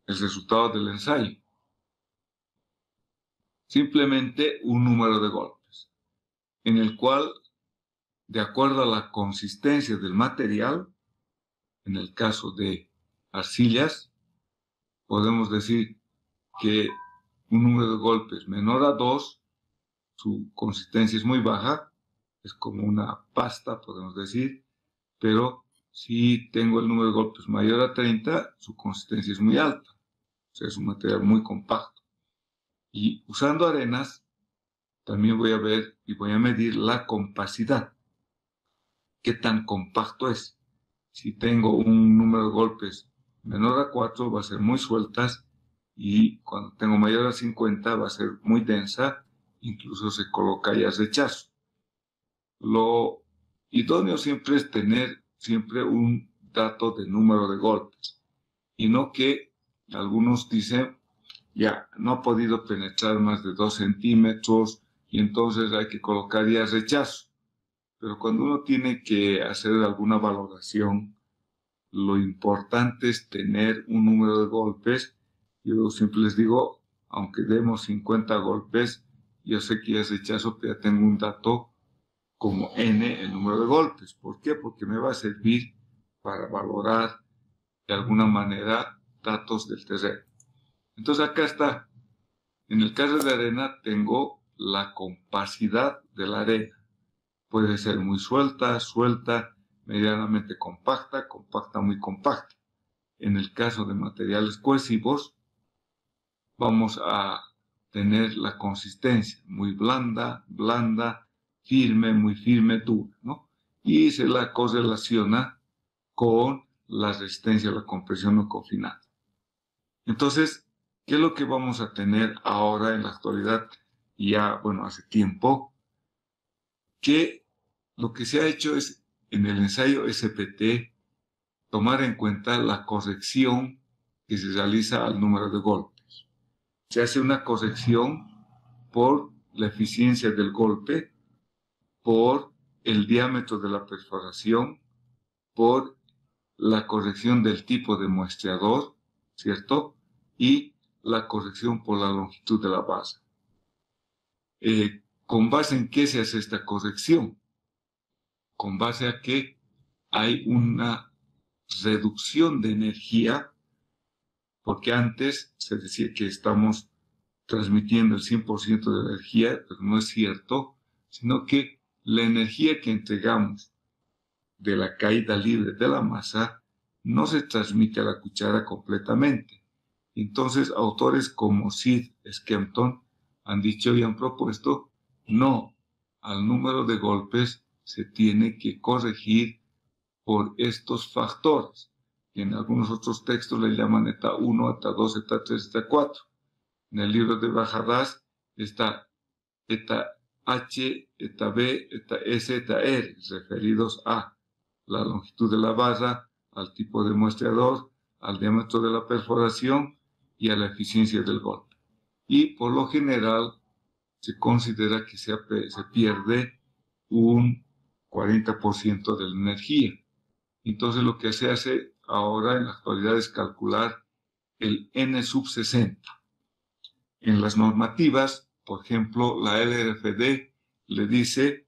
El resultado del ensayo. Simplemente un número de golpes, en el cual, de acuerdo a la consistencia del material, en el caso de arcillas, podemos decir que un número de golpes menor a 2, su consistencia es muy baja, es como una pasta, podemos decir, pero si tengo el número de golpes mayor a 30, su consistencia es muy alta, o sea, es un material muy compacto. Y usando arenas, también voy a ver y voy a medir la compacidad, qué tan compacto es. Si tengo un número de golpes menor a 4, va a ser muy sueltas, y cuando tengo mayor a 50 va a ser muy densa, incluso se coloca ya rechazo. Lo idóneo siempre es tener siempre un dato de número de golpes, y no que algunos dicen, ya, no ha podido penetrar más de 2 centímetros, y entonces hay que colocar ya rechazo. Pero cuando uno tiene que hacer alguna valoración, lo importante es tener un número de golpes. Yo siempre les digo, aunque demos 50 golpes, yo sé que ya es rechazo, pero ya tengo un dato como N, el número de golpes. ¿Por qué? Porque me va a servir para valorar de alguna manera datos del terreno. Entonces acá está, en el caso de arena tengo la compacidad de la arena. Puede ser muy suelta, suelta, medianamente compacta, compacta, muy compacta. En el caso de materiales cohesivos, vamos a tener la consistencia muy blanda, blanda, firme, muy firme, dura, ¿no? Y se la correlaciona con la resistencia a la compresión no confinada. Entonces, ¿qué es lo que vamos a tener ahora en la actualidad? Ya, bueno, hace tiempo, que lo que se ha hecho es, en el ensayo SPT, tomar en cuenta la corrección que se realiza al número de golpes. Se hace una corrección por la eficiencia del golpe, por el diámetro de la perforación, por la corrección del tipo de muestreador, ¿cierto? Y la corrección por la longitud de la base. ¿Con base en qué se hace esta corrección? Con base a que hay una reducción de energía, porque antes se decía que estamos transmitiendo el 100% de energía, pero no es cierto, sino que la energía que entregamos de la caída libre de la masa no se transmite a la cuchara completamente. Entonces, autores como Sid Skempton han dicho y han propuesto, no, al número de golpes se tiene que corregir por estos factores, que en algunos otros textos le llaman eta 1, eta 2, eta 3, eta 4. En el libro de Bajadas está eta H, eta B, eta S, eta R, referidos a la longitud de la barra, al tipo de muestreador, al diámetro de la perforación y a la eficiencia del golpe. Y por lo general se considera que se pierde un 40% de la energía. Entonces lo que se hace ahora en la actualidad es calcular el N sub 60. En las normativas, por ejemplo, la LRFD le dice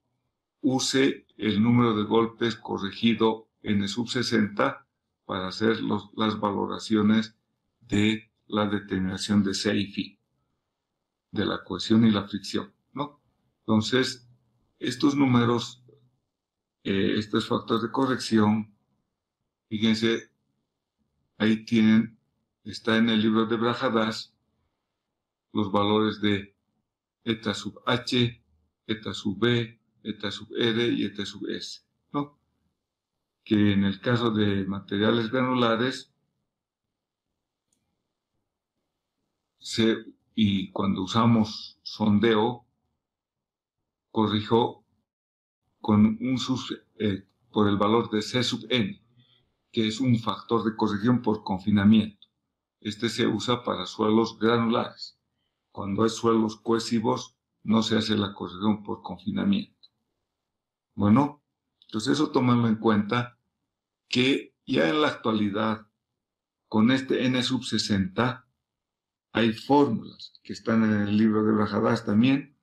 use el número de golpes corregido N sub 60 para hacer las valoraciones de la determinación de C y Φ, de la cohesión y la fricción, ¿no? Entonces, estos números, estos factores de corrección, fíjense, ahí tienen, está en el libro de Bajadas, los valores de eta sub H, eta sub B, eta sub R y eta sub S, ¿no? Que en el caso de materiales granulares, y cuando usamos sondeo, corrijo con por el valor de C sub N, que es un factor de corrección por confinamiento. Este se usa para suelos granulares. Cuando hay suelos cohesivos, no se hace la corrección por confinamiento. Bueno, entonces eso tómenlo en cuenta, que ya en la actualidad, con este N sub 60, hay fórmulas que están en el libro de Brajadas también,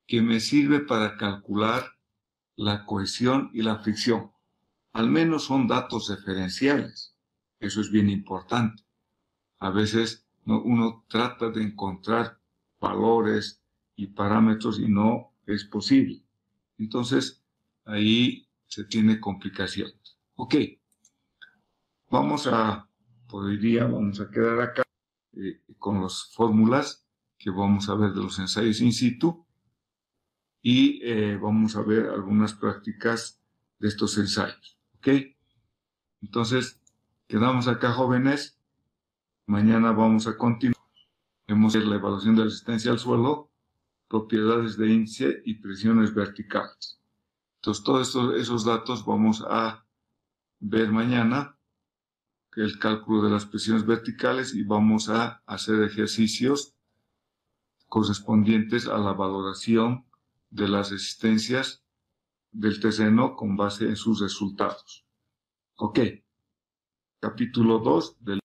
que me sirve para calcular la cohesión y la fricción. Al menos son datos referenciales. Eso es bien importante. A veces uno trata de encontrar valores y parámetros y no es posible. Entonces, ahí se tiene complicaciones. Ok. Por hoy día vamos a quedar acá con las fórmulas que vamos a ver de los ensayos in situ y vamos a ver algunas prácticas de estos ensayos. ¿Ok? Entonces, quedamos acá, jóvenes. Mañana vamos a continuar. Hemos hecho la evaluación de resistencia al suelo, propiedades de índice y presiones verticales. Entonces, todos esos datos vamos a ver mañana, el cálculo de las presiones verticales, y vamos a hacer ejercicios correspondientes a la valoración de las resistencias del terreno con base en sus resultados. Ok. Capítulo 2 del